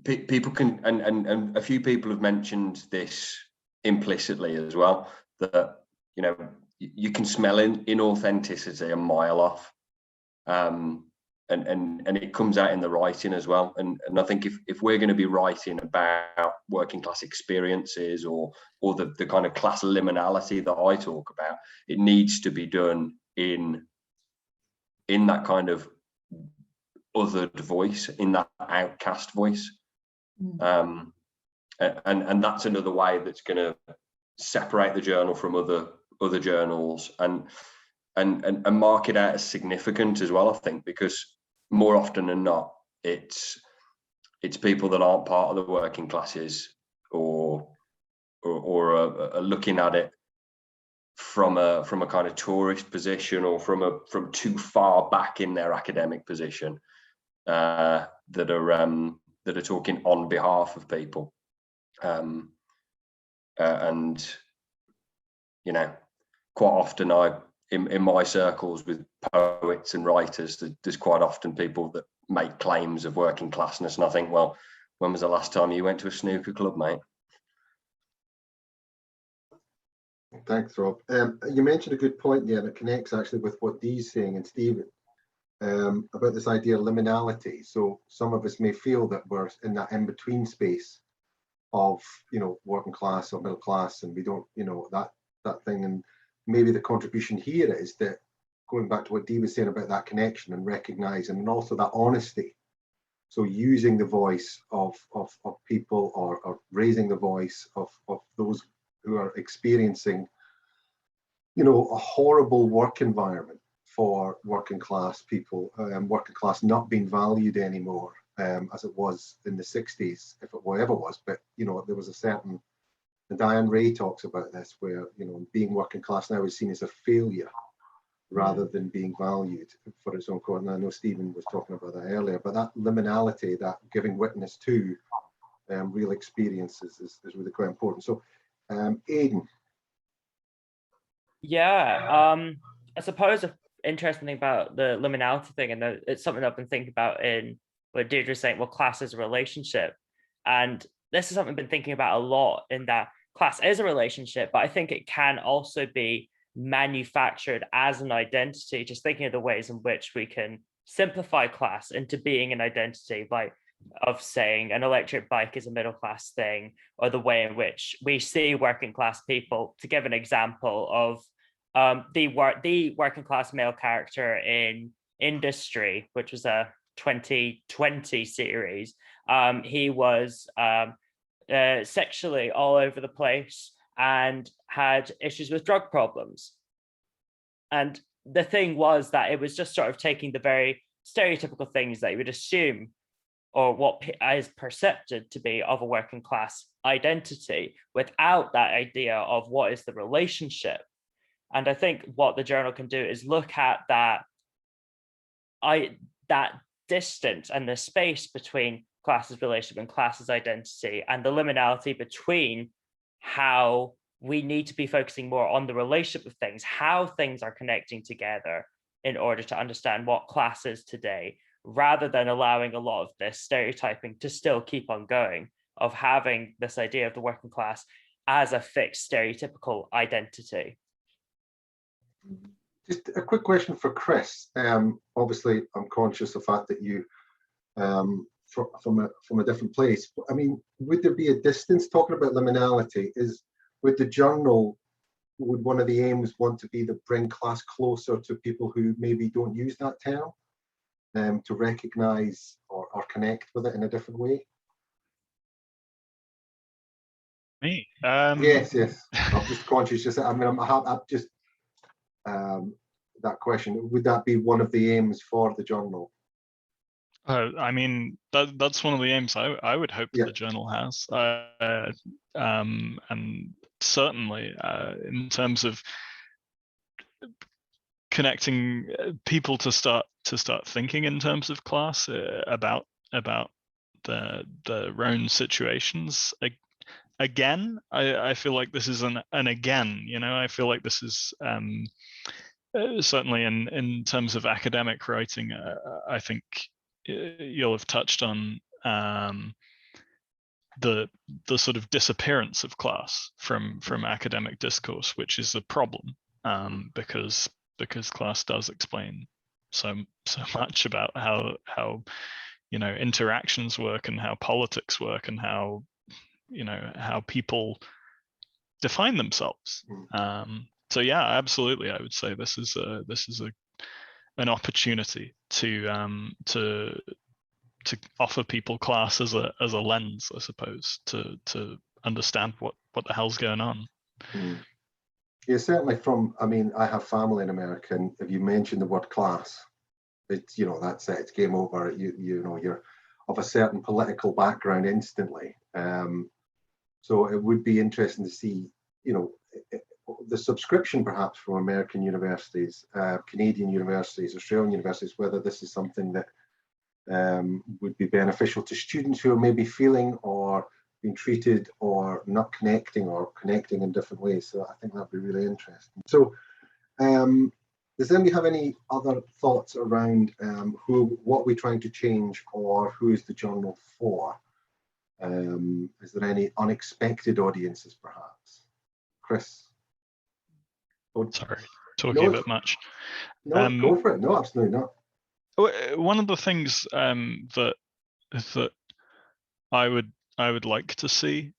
people can, and a few people have mentioned this implicitly as well, that you know, you can smell inauthenticity a mile off, and it comes out in the writing as well. And I think if we're going to be writing about working class experiences or the kind of class liminality that I talk about, it needs to be done in that kind of othered voice, in that outcast voice. And that's another way that's going to separate the journal from other journals and mark it out as significant as well, I think, because more often than not, it's people that aren't part of the working classes or are looking at it from a kind of tourist position or from too far back in their academic position, that are talking on behalf of people, and you know, quite often in my circles with poets and writers, there's quite often people that make claims of working classness, and I think, well, when was the last time you went to a snooker club, mate? Thanks, Rob. You mentioned a good point there that connects actually with what Dee's saying and Stephen about this idea of liminality. So some of us may feel that we're in that in-between space of, you know, working class or middle class, and we don't, you know, that thing. And maybe the contribution here is that, going back to what Dee was saying about that connection and recognizing, and also that honesty. So using the voice of people, or raising the voice of those who are experiencing, you know, a horrible work environment for working class people, working class not being valued anymore, as it was in the 60s, if it ever was. But, you know, there was a certain, and Diane Ray talks about this, where, you know, being working class now is seen as a failure rather than being valued for its own cause. And I know Stephen was talking about that earlier, but that liminality, that giving witness to real experiences is really quite important. So Aidan. Yeah, I suppose an interesting thing about the liminality thing, and it's something I've been thinking about in what Deirdre's saying, well, class is a relationship. And this is something I've been thinking about a lot, in that class is a relationship, but I think it can also be manufactured as an identity, just thinking of the ways in which we can simplify class into being an identity, like of saying an electric bike is a middle class thing, or the way in which we see working class people. To give an example of the working class male character in Industry, which was a 2020 series, he was sexually all over the place and had issues with drug problems. And the thing was that it was just sort of taking the very stereotypical things that you would assume, or what is perceived to be of a working class identity, without that idea of what is the relationship. And I think what the journal can do is look at that distance and the space between classes relationship and classes identity, and the liminality between how we need to be focusing more on the relationship of things, how things are connecting together in order to understand what class is today, rather than allowing a lot of this stereotyping to still keep on going, of having this idea of the working class as a fixed stereotypical identity. Just a quick question for Chris. Obviously, I'm conscious of the fact that you, from a different place. I mean, would there be a distance, talking about liminality, would the journal, would one of the aims want to be to bring class closer to people who maybe don't use that term, to recognize or connect with it in a different way? Me? Yes. I'm just conscious. I'm just that question. Would that be one of the aims for the journal? I mean, that's one of the aims I would hope the journal has, and certainly in terms of connecting people to start thinking in terms of class, about their own situations. Again, I feel like this is an again. You know, I feel like this is certainly in terms of academic writing. I think you'll have touched on the sort of disappearance of class from academic discourse, which is a problem, because class does explain so much about how you know, interactions work and how politics work and how, you know, how people define themselves. So yeah, absolutely, I would say this is an opportunity to offer people class as a lens, I suppose, to understand what the hell's going on. Yeah, certainly I mean, I have family in America, and if you mention the word class, it's, you know, that's it, it's game over. You know, you're of a certain political background instantly. So it would be interesting to see, you know, the subscription perhaps from American universities, Canadian universities, Australian universities, whether this is something that would be beneficial to students who are maybe feeling or being treated or not connecting, or connecting in different ways. So I think that'd be really interesting. So does anybody have any other thoughts around what we're trying to change, or who is the journal for? Is there any unexpected audiences perhaps? Chris? Sorry, talking a bit much. No, go for it. No, absolutely not. One of the things that I would like to see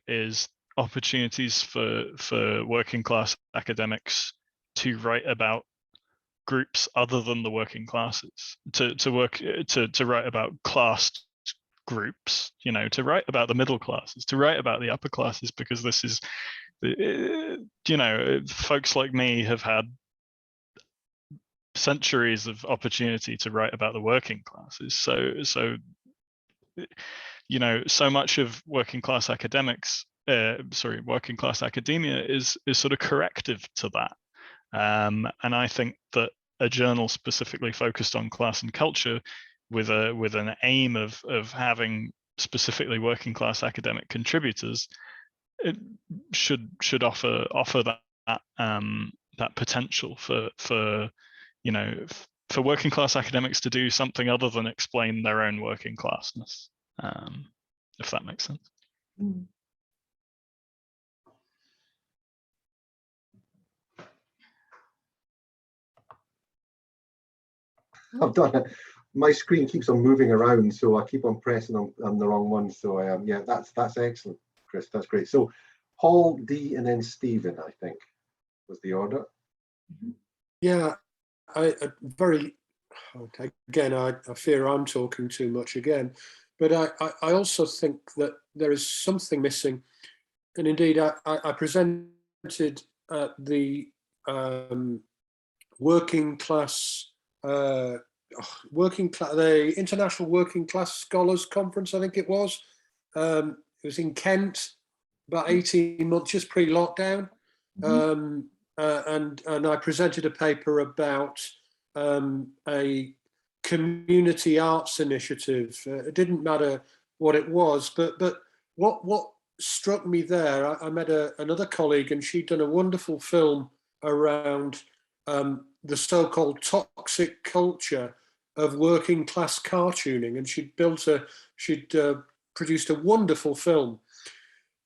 is opportunities for working class academics to write about groups other than the working classes, to write about class groups, you know, to write about the middle classes, to write about the upper classes, because this is, you know, folks like me have had centuries of opportunity to write about the working classes. So you know, so much of working class academia is sort of corrective to that. And I think that a journal specifically focused on class and culture, with an aim of having specifically working class academic contributors, it should offer that potential for you know, for working class academics to do something other than explain their own working classness, if that makes sense. I've done it. My screen keeps on moving around, so I keep on pressing on the wrong one. So yeah, that's excellent, Chris. That's great. So Paul, Dee, and then Stephen, I think, was the order. Yeah, I very, okay, again, I fear I'm talking too much again, but I also think that there is something missing. And indeed, I presented the the International Working Class Scholars Conference, I think it was. It was in Kent, about 18 months, just pre-lockdown. And I presented a paper about a community arts initiative. It didn't matter what it was, but what struck me there, I met another colleague, and she'd done a wonderful film around the so-called toxic culture of working class cartooning, and she'd produced a wonderful film.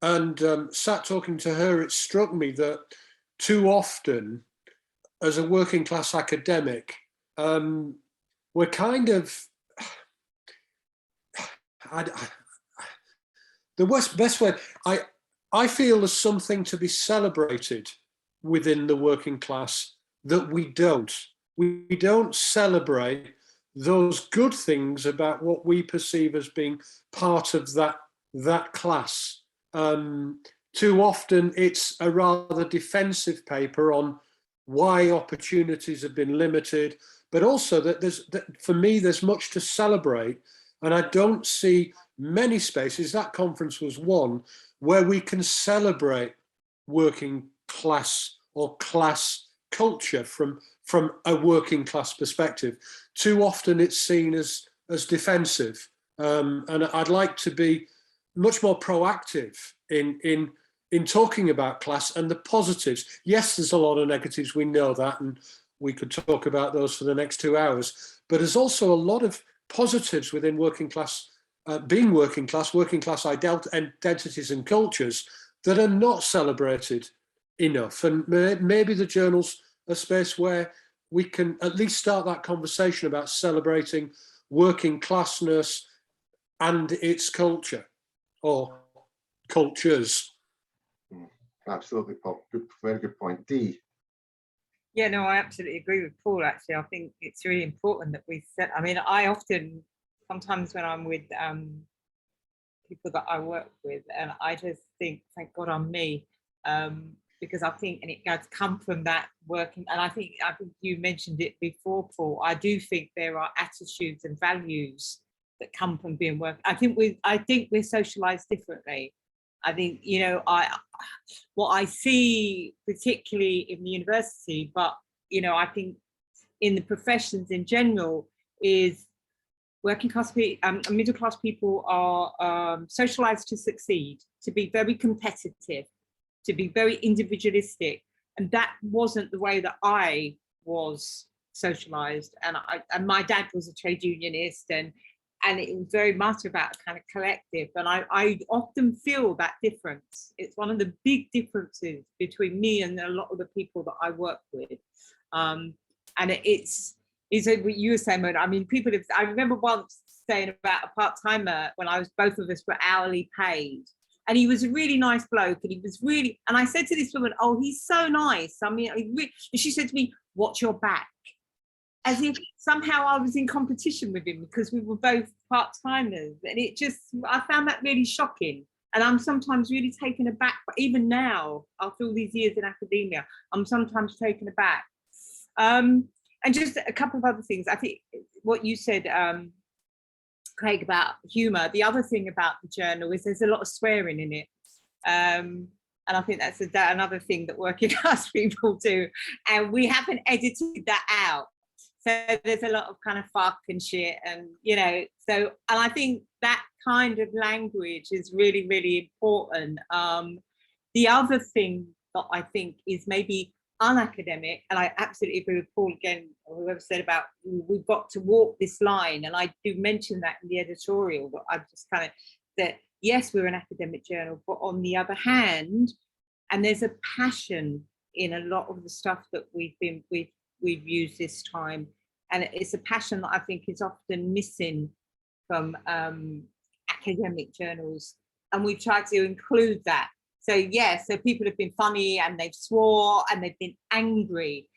And sat talking to her, it struck me that too often, as a working class academic, we're kind of, the best way, I feel there's something to be celebrated within the working class that we don't. We don't celebrate those good things about what we perceive as being part of that class. Too often it's a rather defensive paper on why opportunities have been limited, but also that for me, there's much to celebrate. And I don't see many spaces, that conference was one, where we can celebrate working class or class culture from a working class perspective. Too often it's seen as defensive. And I'd like to be much more proactive in talking about class and the positives. Yes, there's a lot of negatives, we know that, and we could talk about those for the next 2 hours, but there's also a lot of positives within working class, being working class identities and cultures that are not celebrated enough. And maybe the journal's a space where we can at least start that conversation about celebrating working classness and its culture or cultures. Absolutely, Paul. Good, very good point. Dee. Yeah, no, I absolutely agree with Paul, actually. I think it's really important that we set, I mean, I often, sometimes when I'm with people that I work with, and I just think, thank God I'm me, because I think, and it does come from that working, and I think you mentioned it before, Paul, I do think there are attitudes and values that come from being working. I think we're socialized differently. I think, you know, what I see particularly in the university, but, you know, I think in the professions in general, is working class people, middle class people are socialized to succeed, to be very competitive, to be very individualistic. And that wasn't the way that I was socialized. And my dad was a trade unionist, and it was very much about a kind of collective. And I often feel that difference. It's one of the big differences between me and a lot of the people that I work with. And it's what you were saying, Mona. I mean, people have, I remember once saying about a part-timer when both of us were hourly paid. And he was a really nice bloke, and he was really, and I said to this woman, oh, he's so nice. I mean, and she said to me, watch your back. As if somehow I was in competition with him because we were both part-timers. And I found that really shocking. And I'm sometimes really taken aback, but even now, after all these years in academia, I'm sometimes taken aback. And just a couple of other things. I think what you said, Craig, about humour, the other thing about the journal is there's a lot of swearing in it. And I think that's another thing that working class people do. And we haven't edited that out. So there's a lot of kind of fuck and shit, and, you know, so, and I think that kind of language is really, really important. The other thing that I think is maybe unacademic, and I absolutely agree with Paul again, whoever said about we've got to walk this line, and I do mention that in the editorial, but I've just kind of, that yes, we're an academic journal, but on the other hand, and there's a passion in a lot of the stuff that we've used this time, And it's a passion that I think is often missing from academic journals. And we've tried to include that. So yeah, so people have been funny and they've swore and they've been angry.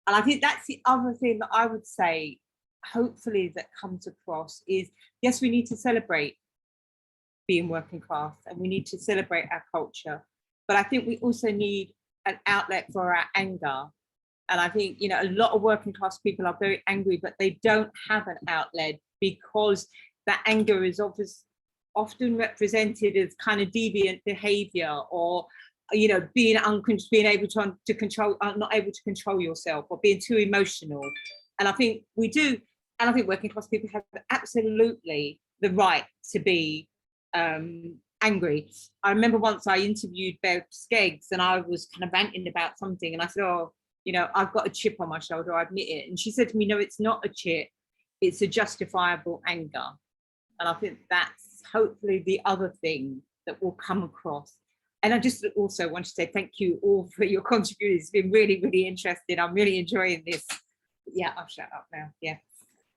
And I think that's the other thing that I would say, hopefully, that comes across is, yes, we need to celebrate being working class and we need to celebrate our culture. But I think we also need an outlet for our anger. And I think, you know, a lot of working class people are very angry, but they don't have an outlet because that anger is often represented as kind of deviant behavior, or, you know, being able to control, not able to control yourself, or being too emotional. And I think we do, and I think working class people have absolutely the right to be angry. I remember once I interviewed Bev Skeggs and I was kind of ranting about something, and I said, oh, you know, I've got a chip on my shoulder, I admit it. And she said to me, no, it's not a chip, it's a justifiable anger. And I think that's hopefully the other thing that will come across. And I just also want to say thank you all for your contributions. It's been really, really interesting. I'm really enjoying this. Yeah, I'll shut up now. Yeah.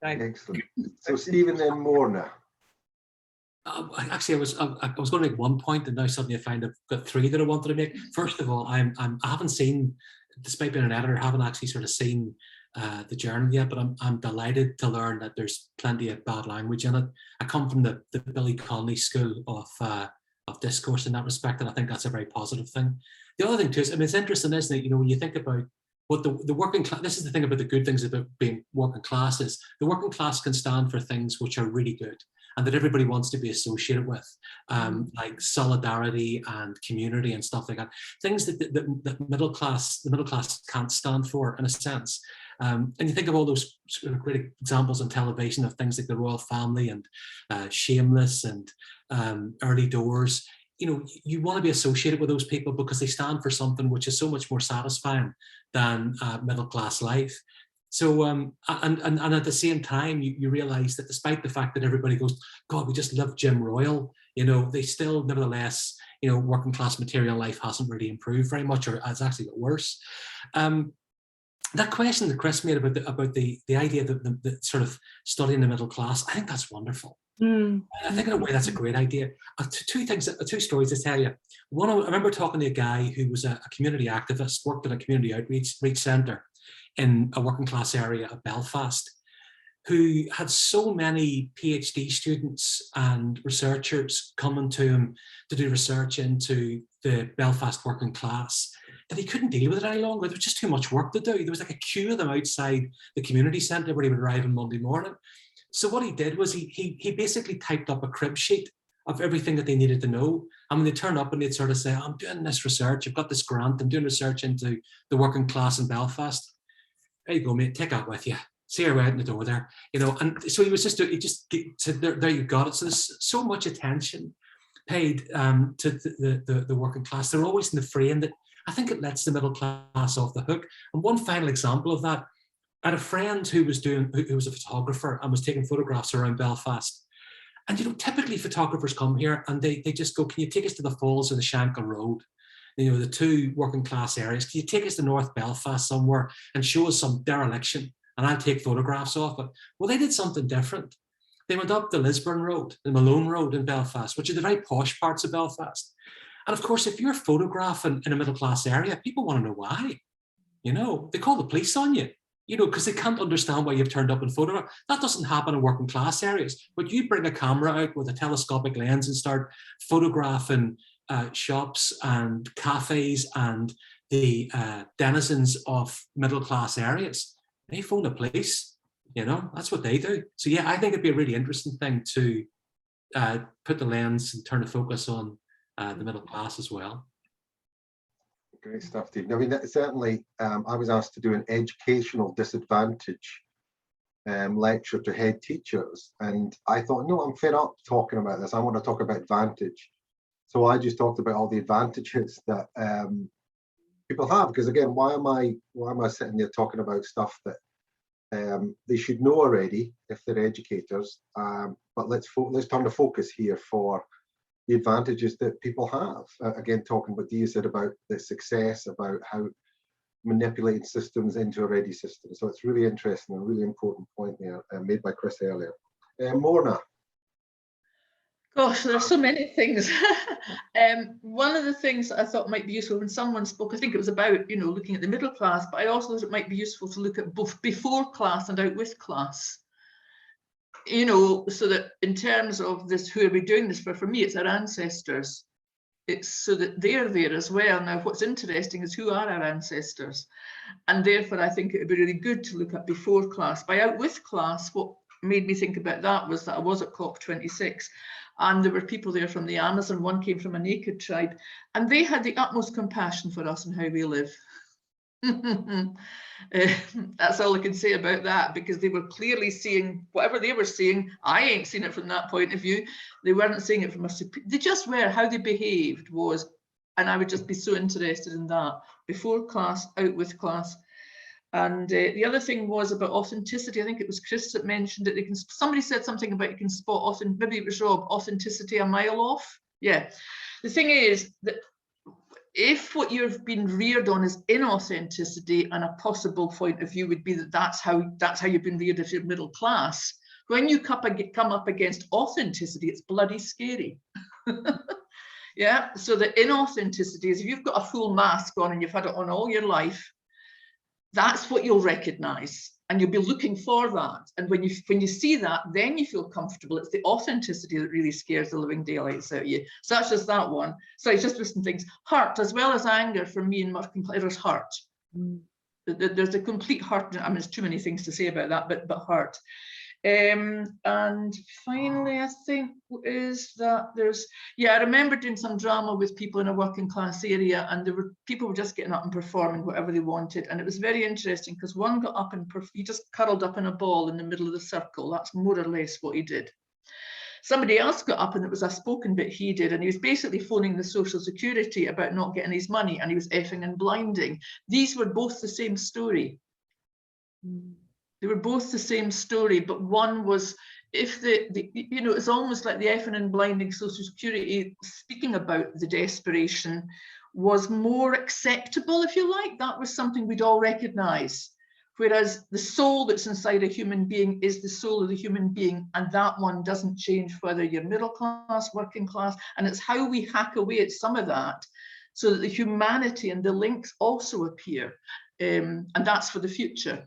So. Excellent. So Stephen, then Morna. Actually, I was going to make one point, and now suddenly I find I've got three that I wanted to make. First of all, I haven't seen, despite being an editor, I haven't actually sort of seen the journal yet, but I'm delighted to learn that there's plenty of bad language in it. I come from the Billy Connolly school of discourse in that respect, and I think that's a very positive thing. The other thing too is, I mean, it's interesting, isn't it? You know, when you think about what the working class, this is the thing about the good things about being working class, is the working class can stand for things which are really good and that everybody wants to be associated with, like solidarity and community and stuff like that. Things that the middle class can't stand for, in a sense. And you think of all those sort of great examples on television of things like the Royal Family and Shameless and Early Doors. You know, you want to be associated with those people because they stand for something which is so much more satisfying than middle class life. So, and at the same time, you realize that despite the fact that everybody goes, God, we just love Jim Royal, you know, they still, nevertheless, you know, working class material life hasn't really improved very much, or it's actually got worse. That question that Chris made about the idea that the sort of studying the middle class, I think that's wonderful. I think in a way that's a great idea. Two stories to tell you. One, I remember talking to a guy who was a community activist, worked at a community outreach centre in a working class area of Belfast, who had so many PhD students and researchers coming to him to do research into the Belfast working class that he couldn't deal with it any longer. There was just too much work to do. There was like a queue of them outside the community centre where he would arrive on Monday morning. So what he did was he basically typed up a crib sheet of everything that they needed to know. And when they turn up and they'd sort of say, I'm doing this research, I've got this grant, I'm doing research into the working class in Belfast. There you go, mate, take that with you. See her out in the door there, you know. And so he said, there you got it. So there's so much attention paid to the working class. They're always in the frame that I think it lets the middle class off the hook. And one final example of that, I had a friend who was a photographer and was taking photographs around Belfast. And, you know, typically photographers come here and they just go, can you take us to the Falls or the Shankill Road? You know, the two working class areas. Can you take us to North Belfast somewhere and show us some dereliction? And I'll take photographs of it. Well, they did something different. They went up the Lisburn Road, the Malone Road in Belfast, which are the very posh parts of Belfast. And of course, if you're photographing in a middle class area, people want to know why. You know, they call the police on you, you know, because they can't understand why you've turned up in photograph. That doesn't happen in working class areas. But you bring a camera out with a telescopic lens and start photographing shops and cafes and the denizens of middle class areas. They phone the police, you know, that's what they do. So yeah, I think it'd be a really interesting thing to put the lens and turn the focus on the middle class as well. Great stuff, Steve. I mean, certainly, I was asked to do an educational disadvantage lecture to head teachers, and I thought, no, I'm fed up talking about this. I want to talk about advantage. So I just talked about all the advantages that people have, because again, why am I sitting there talking about stuff that they should know already if they're educators? But let's turn the focus here for the advantages that people have. Again, talking what Dia said about the success, about how manipulating systems into a ready system. So it's really interesting, a really important point there made by Chris earlier. Morna. Gosh, there are so many things. One of the things that I thought might be useful when someone spoke, I think it was about, you know, looking at the middle class, but I also thought it might be useful to look at both before class and out with class. You know, so that in terms of this, who are we doing this for? For me, it's our ancestors. It's so that they're there as well. Now, what's interesting is who are our ancestors? And therefore, I think it would be really good to look at before class. By out with class, what made me think about that was that I was at COP26 and there were people there from the Amazon. One came from a naked tribe and they had the utmost compassion for us and how we live. That's all I can say about that, because they were clearly seeing whatever they were seeing. I ain't seen it from that point of view. They weren't seeing it from us. They just were. How they behaved was, and I would just be so interested in that. Before class, out with class. And the other thing was about authenticity. I think it was Chris that mentioned it. Somebody said something about you can spot, maybe it was Rob, authenticity a mile off. Yeah. The thing is that if what you've been reared on is inauthenticity, and a possible point of view would be that that's how you've been reared if you're middle class, when you come up against authenticity, it's bloody scary. Yeah, so the inauthenticity is if you've got a full mask on and you've had it on all your life, that's what you'll recognize, and you'll be looking for that. And when you see that, then you feel comfortable. It's the authenticity that really scares the living daylights out of you. So that's just that one. So it's just some things. Hurt as well as anger for me in working class. There's hurt. There's a complete hurt. I mean, there's too many things to say about that, but hurt. And finally, I think is that I remember doing some drama with people in a working class area, and people were just getting up and performing whatever they wanted. And it was very interesting because one got up and he just curled up in a ball in the middle of the circle. That's more or less what he did. Somebody else got up and it was a spoken bit he did, and he was basically phoning the Social Security about not getting his money, and he was effing and blinding. These were both the same story. They were both the same story, but one was, if you know, it's almost like the effing and blinding Social Security speaking about the desperation was more acceptable, if you like. That was something we'd all recognize. Whereas the soul that's inside a human being is the soul of the human being, and that one doesn't change whether you're middle class, working class, and it's how we hack away at some of that so that the humanity and the links also appear, and that's for the future.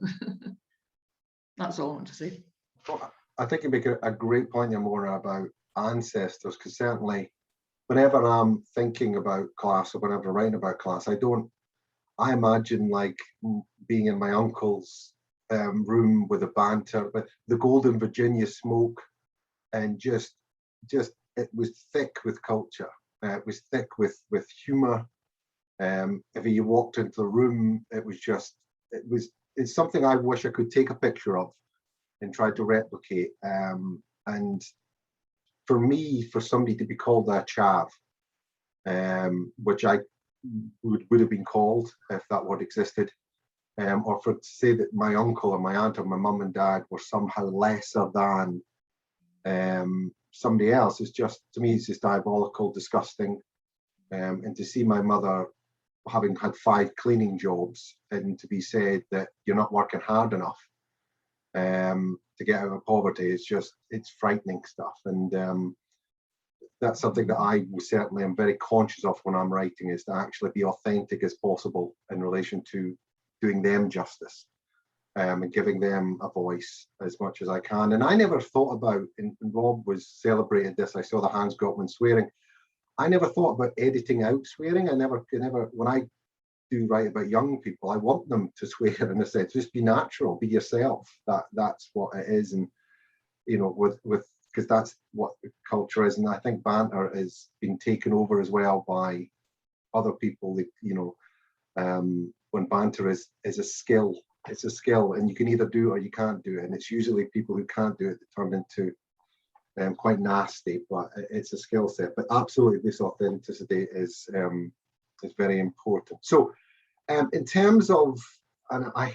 That's all I want to say. Well, I think you make a great point there, Morna, about ancestors, because certainly whenever I'm thinking about class or whenever I'm writing about class, I imagine like being in my uncle's room with a banter, but the golden Virginia smoke, and just it was thick with culture. It was thick with humor. If you walked into the room, it's something I wish I could take a picture of and try to replicate. And for me, for somebody to be called a chav, which I would have been called if that word existed, or for to say that my uncle or my aunt or my mum and dad were somehow lesser than somebody else, is just, to me, it's just diabolical, disgusting. And to see my mother having had 5 cleaning jobs and to be said that you're not working hard enough to get out of poverty, it's frightening stuff. And that's something that I certainly am very conscious of when I'm writing, is to actually be authentic as possible in relation to doing them justice and giving them a voice as much as I can. And I never thought about, and Rob was celebrated this, I saw the hands go up when swearing. I never thought about editing out swearing. I never, when I do write about young people, I want them to swear in a sense, just be natural, be yourself. That's what it is. And, you know, because that's what the culture is. And I think banter is being taken over as well by other people. You know, when banter is a skill, it's a skill, and you can either do it or you can't do it. And it's usually people who can't do it that turn into quite nasty, but it's a skill set. But absolutely, this authenticity is very important. So in terms of, and I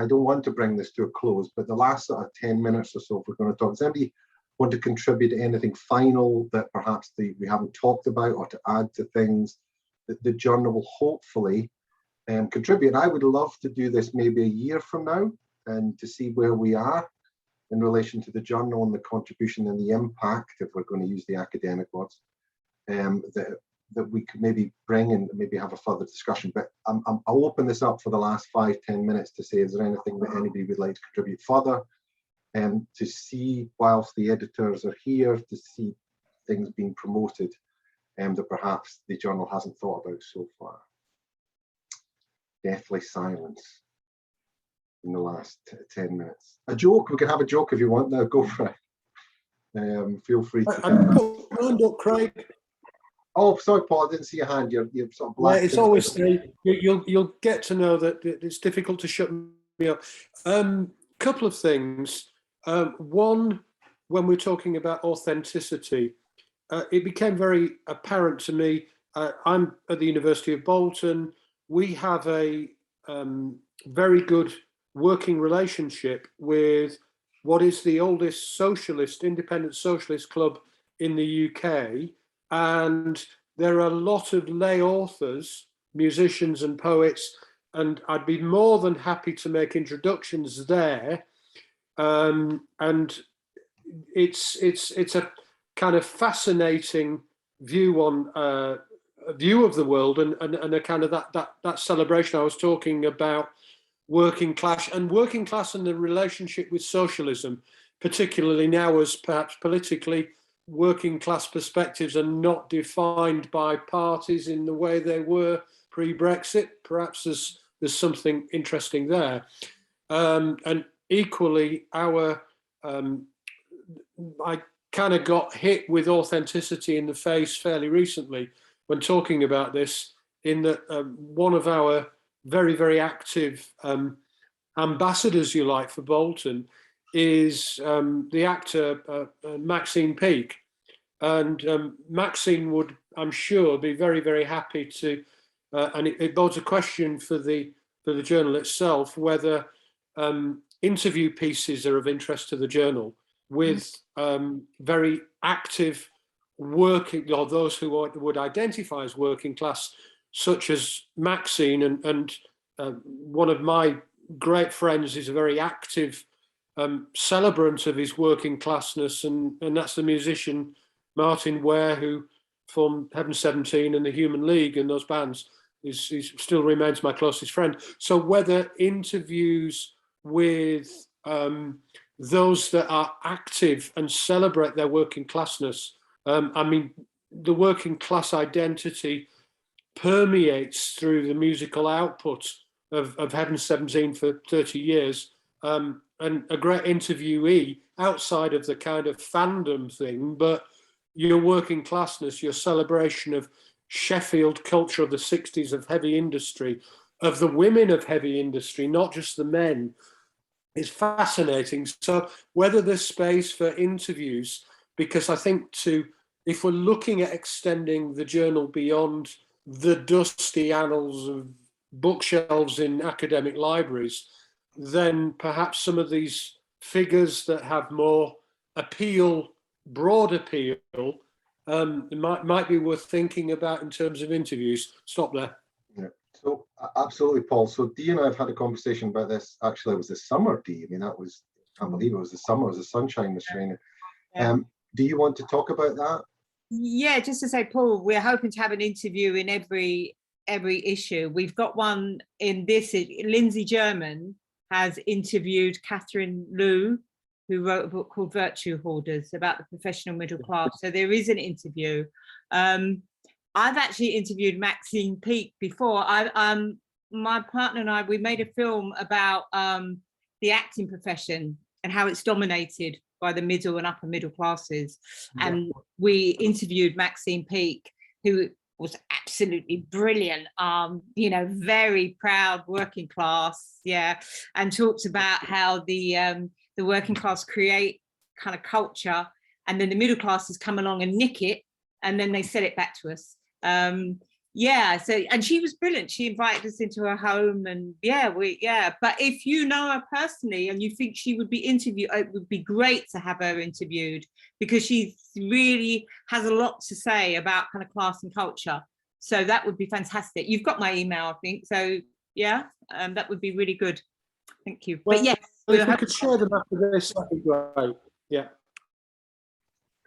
don't want to bring this to a close, but the last sort of 10 minutes or so, if we're going to talk, does anybody want to contribute to anything final that perhaps we haven't talked about, or to add to things that the journal will hopefully contribute. And I would love to do this maybe a year from now and to see where we are in relation to the journal and the contribution and the impact, if we're going to use the academic words, that we could maybe bring and maybe have a further discussion. But I'll open this up for the last 5-10 minutes to say, is there anything that anybody would like to contribute further? And to see, whilst the editors are here, to see things being promoted that perhaps the journal hasn't thought about so far. Deathly silence in the last 10 minutes. A joke, we can have a joke if you want now, go for it. Feel free to. I put my hand up, Craig. Oh, sorry, Paul, I didn't see your hand. You're sort of black. Yeah, it's always three. You'll get to know that it's difficult to shut me up. Couple of things. One, when we're talking about authenticity, it became very apparent to me. I'm at the University of Bolton. We have a very good working relationship with what is the oldest independent socialist club in the UK. And there are a lot of lay authors, musicians and poets, and I'd be more than happy to make introductions there. And it's a kind of fascinating view on a view of the world and a kind of that celebration I was talking about, working class and the relationship with socialism, particularly now as perhaps politically working class perspectives are not defined by parties in the way they were pre-Brexit. Perhaps there's something interesting there. And equally, I kind of got hit with authenticity in the face fairly recently when talking about this, in that one of our very, very active ambassadors, you like, for Bolton is the actor Maxine Peake. And Maxine would, I'm sure, be very, very happy to, and it bodes a question for the journal itself, whether interview pieces are of interest to the journal with very active working, or those who would identify as working class, such as Maxine, and one of my great friends is a very active celebrant of his working classness, and that's the musician Martin Ware, who formed Heaven 17 and the Human League and those bands. He still remains my closest friend. So whether interviews with those that are active and celebrate their working classness, I mean, the working class identity permeates through the musical output of Heaven 17 for 30 years. And a great interviewee outside of the kind of fandom thing, but your working classness, your celebration of Sheffield culture of the 60s, of heavy industry, of the women of heavy industry, not just the men, is fascinating. So whether there's space for interviews, because I think if we're looking at extending the journal beyond the dusty annals of bookshelves in academic libraries, then perhaps some of these figures that have more appeal, broad appeal, might be worth thinking about in terms of interviews. Stop there. Yeah. So absolutely, Paul. So Dee and I have had a conversation about this. Actually, it was the summer, Dee. I mean, I can't believe it was the summer. It was the sunshine was shining. Yeah. Do you want to talk about that? Yeah, just to say, Paul, we're hoping to have an interview in every issue. We've got one in this. Lindsay German has interviewed Catherine Liu, who wrote a book called Virtue Hoarders about the professional middle class. So there is an interview. I've actually interviewed Maxine Peake before. My partner and I, we made a film about the acting profession and how it's dominated by the middle and upper middle classes. Yeah. And we interviewed Maxine Peake, who was absolutely brilliant, you know, very proud working class, yeah, and talked about how the working class create kind of culture, and then the middle classes come along and nick it, and then they sell it back to us. Yeah, so, and she was brilliant. She invited us into her home, and but if you know her personally and you think she would be interviewed, it would be great to have her interviewed, because she really has a lot to say about kind of class and culture. So that would be fantastic. You've got my email, I think, so Yeah, that would be really good. Thank you. Well, but yes, if we could share them after this, that'd be great. Yeah.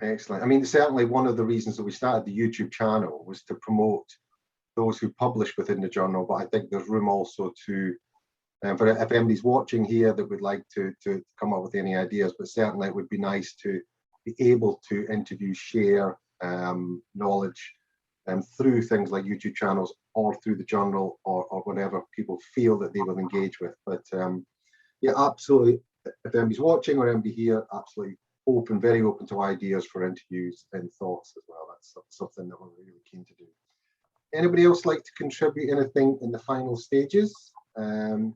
Excellent. I mean, certainly one of the reasons that we started the YouTube channel was to promote those who publish within the journal, but I think there's room also to, for if anybody's watching here that would like to come up with any ideas, but certainly it would be nice to be able to interview, share knowledge through things like YouTube channels or through the journal or whatever people feel that they will engage with. But yeah, absolutely. If anybody's watching or anybody here, absolutely open, very open to ideas for interviews and thoughts as well. That's something that we're really keen to do. Anybody else like to contribute anything in the final stages?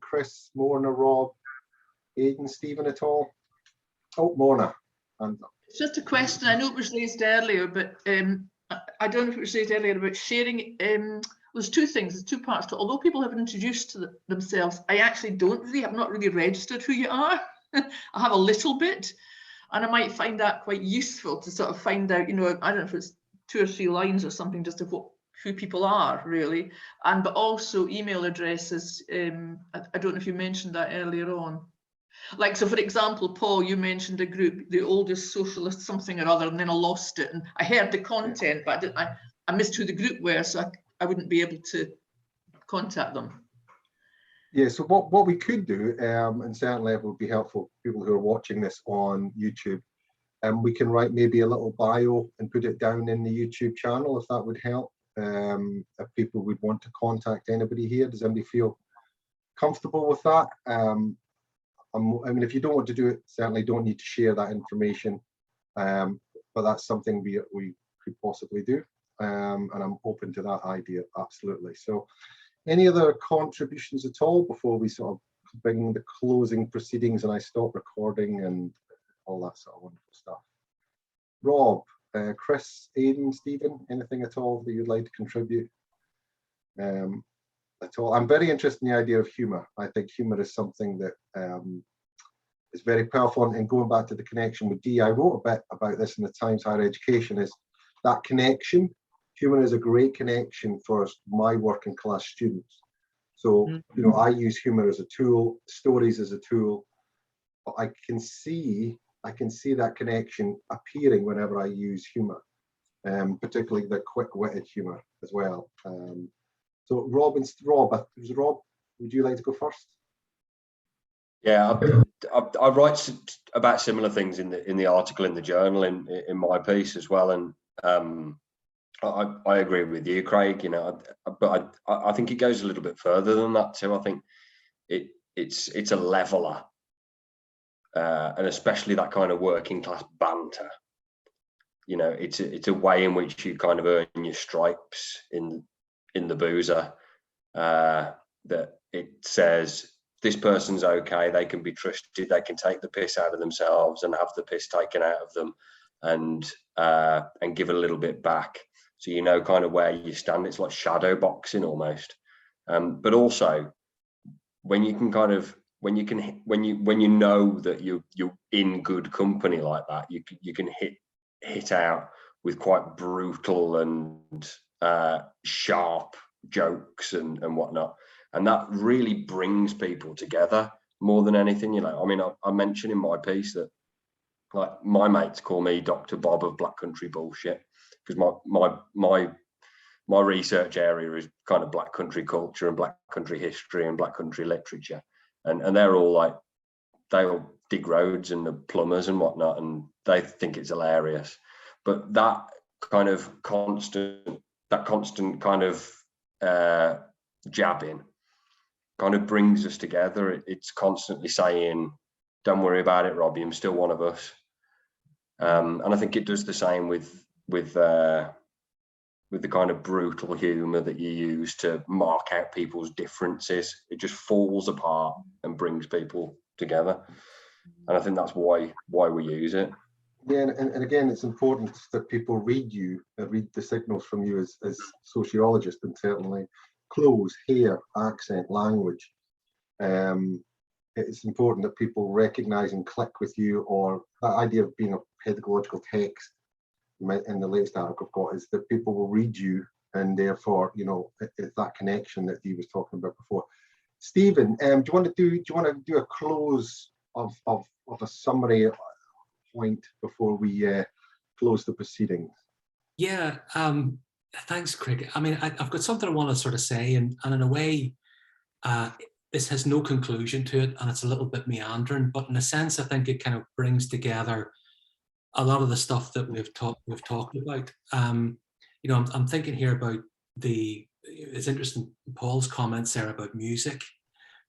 Chris, Morna, Rob, Aidan, Stephen at all? Oh, Morna. It's just a question. I know it was raised earlier, but I don't know if it was raised earlier about sharing. There's two things, there's two parts to it. Although people have been introduced to themselves, I actually I'm not really registered who you are. I have a little bit, and I might find that quite useful to sort of find out, you know, I don't know if it's 2 or 3 lines or something, just of who people are really, but also email addresses. I don't know if you mentioned that earlier on. Like, so for example, Paul, you mentioned a group, the oldest socialist something or other, and then I lost it, and I heard the content, but I missed who the group were, so I wouldn't be able to contact them. Yeah, so what we could do, and certainly it would be helpful for people who are watching this on YouTube, we can write maybe a little bio and put it down in the YouTube channel, if that would help. If people would want to contact anybody here, does anybody feel comfortable with that? I mean, if you don't want to do it, certainly don't need to share that information, but that's something we could possibly do, and I'm open to that idea, absolutely. So any other contributions at all before we sort of bring the closing proceedings and I stop recording and all that sort of wonderful stuff? Rob, Chris, Aidan, Stephen, anything at all that you'd like to contribute at all? I'm very interested in the idea of humour. I think humour is something that is very powerful, and going back to the connection with Dee, I wrote a bit about this in the Times Higher Education, is that connection. Humour is a great connection for my working class students. So, you know, I use humour as a tool, stories as a tool, but I can see that connection appearing whenever I use humour, particularly the quick-witted humour as well. So Rob, would you like to go first? Yeah, I write about similar things in the article in the journal in my piece as well, and I agree with you, Craig. You know, but I think it goes a little bit further than that too. I think it's a leveler, and especially that kind of working class banter. You know, it's a way in which you kind of earn your stripes in the boozer. That it says this person's okay, they can be trusted, they can take the piss out of themselves and have the piss taken out of them, and give a little bit back. So you know kind of where you stand. It's like shadow boxing almost. But also when you can kind of when you know that you're in good company like that, you can hit out with quite brutal and sharp jokes and whatnot, and that really brings people together more than anything. You know, I mean, I mentioned in my piece that like my mates call me Dr. Bob of Black Country Bullshit, because my research area is kind of Black Country culture and Black Country history and Black Country literature, and they're all like, they all dig roads and the plumbers and whatnot, and they think it's hilarious. But that kind of constant kind of jabbing kind of brings us together. It's constantly saying, don't worry about it, Robbie, I'm still one of us. And I think it does the same with the kind of brutal humour that you use to mark out people's differences. It just falls apart and brings people together. And I think that's why we use it. Yeah, and again, it's important that people read the signals from you as sociologists, and certainly clothes, hair, accent, language. It's important that people recognise and click with you, or that idea of being a pedagogical text in the latest article I've got is that people will read you, and therefore, you know, it's that connection that he was talking about before. Stephen, do you want to do a close of a summary point before we close the proceedings? Yeah, thanks, Craig. I mean, I've got something I want to sort of say, and in a way, this has no conclusion to it, and it's a little bit meandering, but in a sense, I think it kind of brings together a lot of the stuff that we've talked about. You know, I'm thinking here about it's interesting, Paul's comments there about music,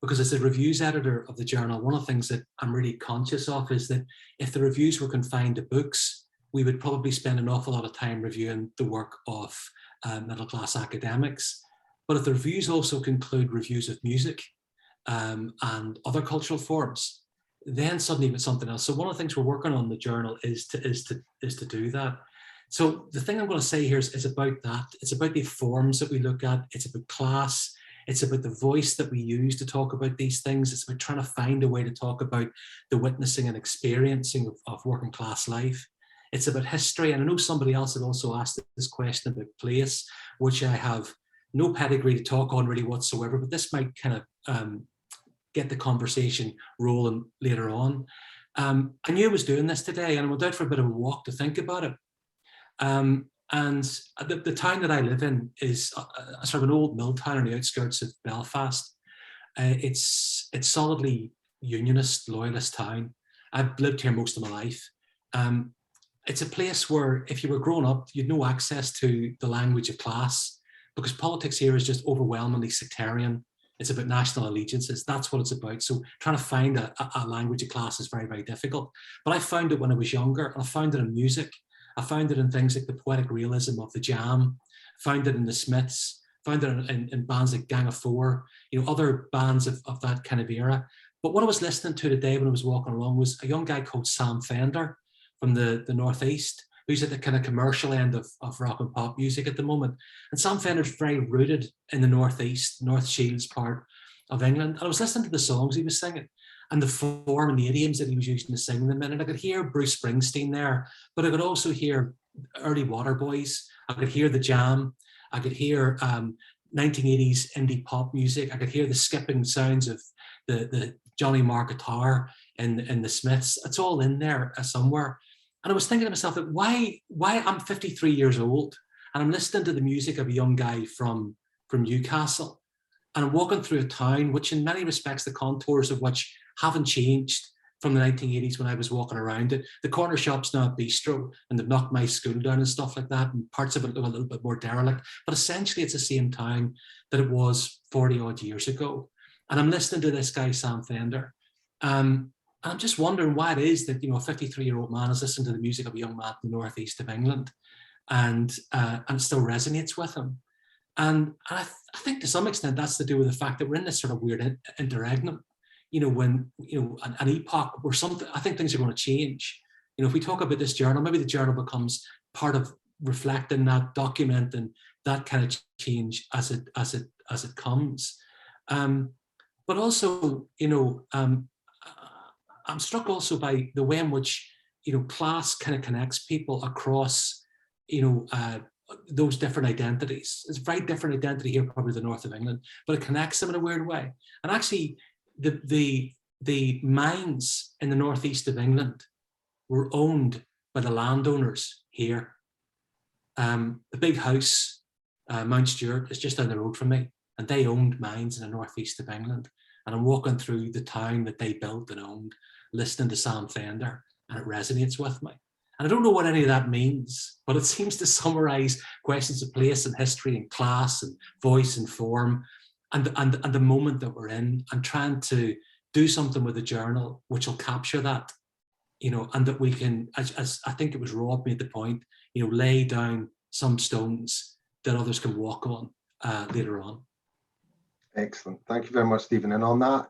because as a reviews editor of the journal, one of the things that I'm really conscious of is that if the reviews were confined to books, we would probably spend an awful lot of time reviewing the work of middle class academics. But if the reviews also conclude reviews of music and other cultural forms, then suddenly it's something else. So one of the things we're working on in the journal is to do that. So the thing I'm going to say here is about that. It's about the forms that we look at. It's about class. It's about the voice that we use to talk about these things. It's about trying to find a way to talk about the witnessing and experiencing of working class life. It's about history. And I know somebody else had also asked this question about place, which I have no pedigree to talk on really whatsoever, but this might kind of get the conversation rolling later on. I knew I was doing this today, and I went out for a bit of a walk to think about it. And the town that I live in is a sort of an old mill town on the outskirts of Belfast. It's solidly unionist, loyalist town. I've lived here most of my life. It's a place where if you were growing up, you'd no access to the language of class, because politics here is just overwhelmingly sectarian. It's about national allegiances. That's what it's about. So trying to find a language of class is very, very difficult. But I found it when I was younger, and I found it in music. I found it in things like the poetic realism of the Jam, found it in the Smiths, found it in bands like Gang of Four, you know, other bands of that kind of era. But what I was listening to today when I was walking along was a young guy called Sam Fender from the Northeast, who's at the kind of commercial end of rock and pop music at the moment. And Sam Fender's very rooted in the Northeast, North Shields part of England. And I was listening to the songs he was singing and the form and the idioms that he was using to sing them in. And I could hear Bruce Springsteen there, but I could also hear early Waterboys. I could hear the Jam. I could hear 1980s indie pop music. I could hear the skipping sounds of the Johnny Marr guitar and the Smiths. It's all in there somewhere. And I was thinking to myself that why I'm 53 years old and I'm listening to the music of a young guy from Newcastle, and I'm walking through a town which in many respects the contours of which haven't changed from the 1980s when I was walking around it. The corner shop's now a bistro and they've knocked my school down and stuff like that, and parts of it look a little bit more derelict, but essentially it's the same town that it was 40 odd years ago. And I'm listening to this guy, Sam Fender. I'm just wondering why it is that, you know, a 53-year-old man is listening to the music of a young man in the northeast of England, and still resonates with him. And I think to some extent that's to do with the fact that we're in this sort of weird interregnum, you know, when, you know, an epoch where something, I think things are going to change. You know, if we talk about this journal, maybe the journal becomes part of reflecting that, documenting that kind of change as it comes. But also, you know, I'm struck also by the way in which, you know, class kind of connects people across, you know, those different identities. It's a very different identity here, probably the north of England, but it connects them in a weird way. And actually, the mines in the northeast of England were owned by the landowners here. The big house, Mount Stewart, is just down the road from me, and they owned mines in the northeast of England. And I'm walking through the town that they built and owned, listening to Sam Fender, and it resonates with me. And I don't know what any of that means, but it seems to summarize questions of place and history and class and voice and form and the moment that we're in, and trying to do something with the journal which will capture that, you know, and that we can, as I think it was Rob made the point, you know, lay down some stones that others can walk on later on. Excellent. Thank you very much, Stephen. And on that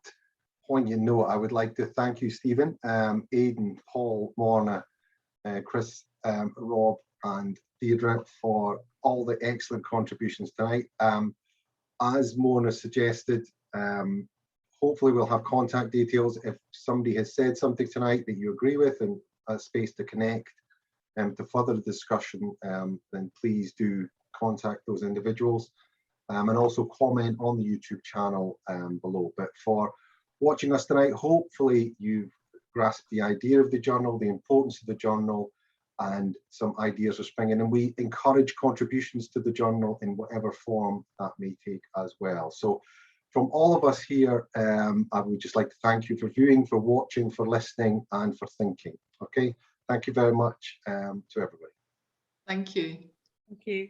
point, you know, I would like to thank you, Stephen, Aidan, Paul, Morna, Chris, Rob, and Deirdre for all the excellent contributions tonight. As Morna suggested, hopefully we'll have contact details. If somebody has said something tonight that you agree with and a space to connect to further the discussion, then please do contact those individuals. and also comment on the YouTube channel below. But for watching us tonight, hopefully you've grasped the idea of the journal, the importance of the journal, and some ideas are springing, and we encourage contributions to the journal in whatever form that may take as well. So from all of us here, I would just like to thank you for viewing, for watching, for listening, and for thinking. Okay, thank you very much to everybody. Thank you. Thank you.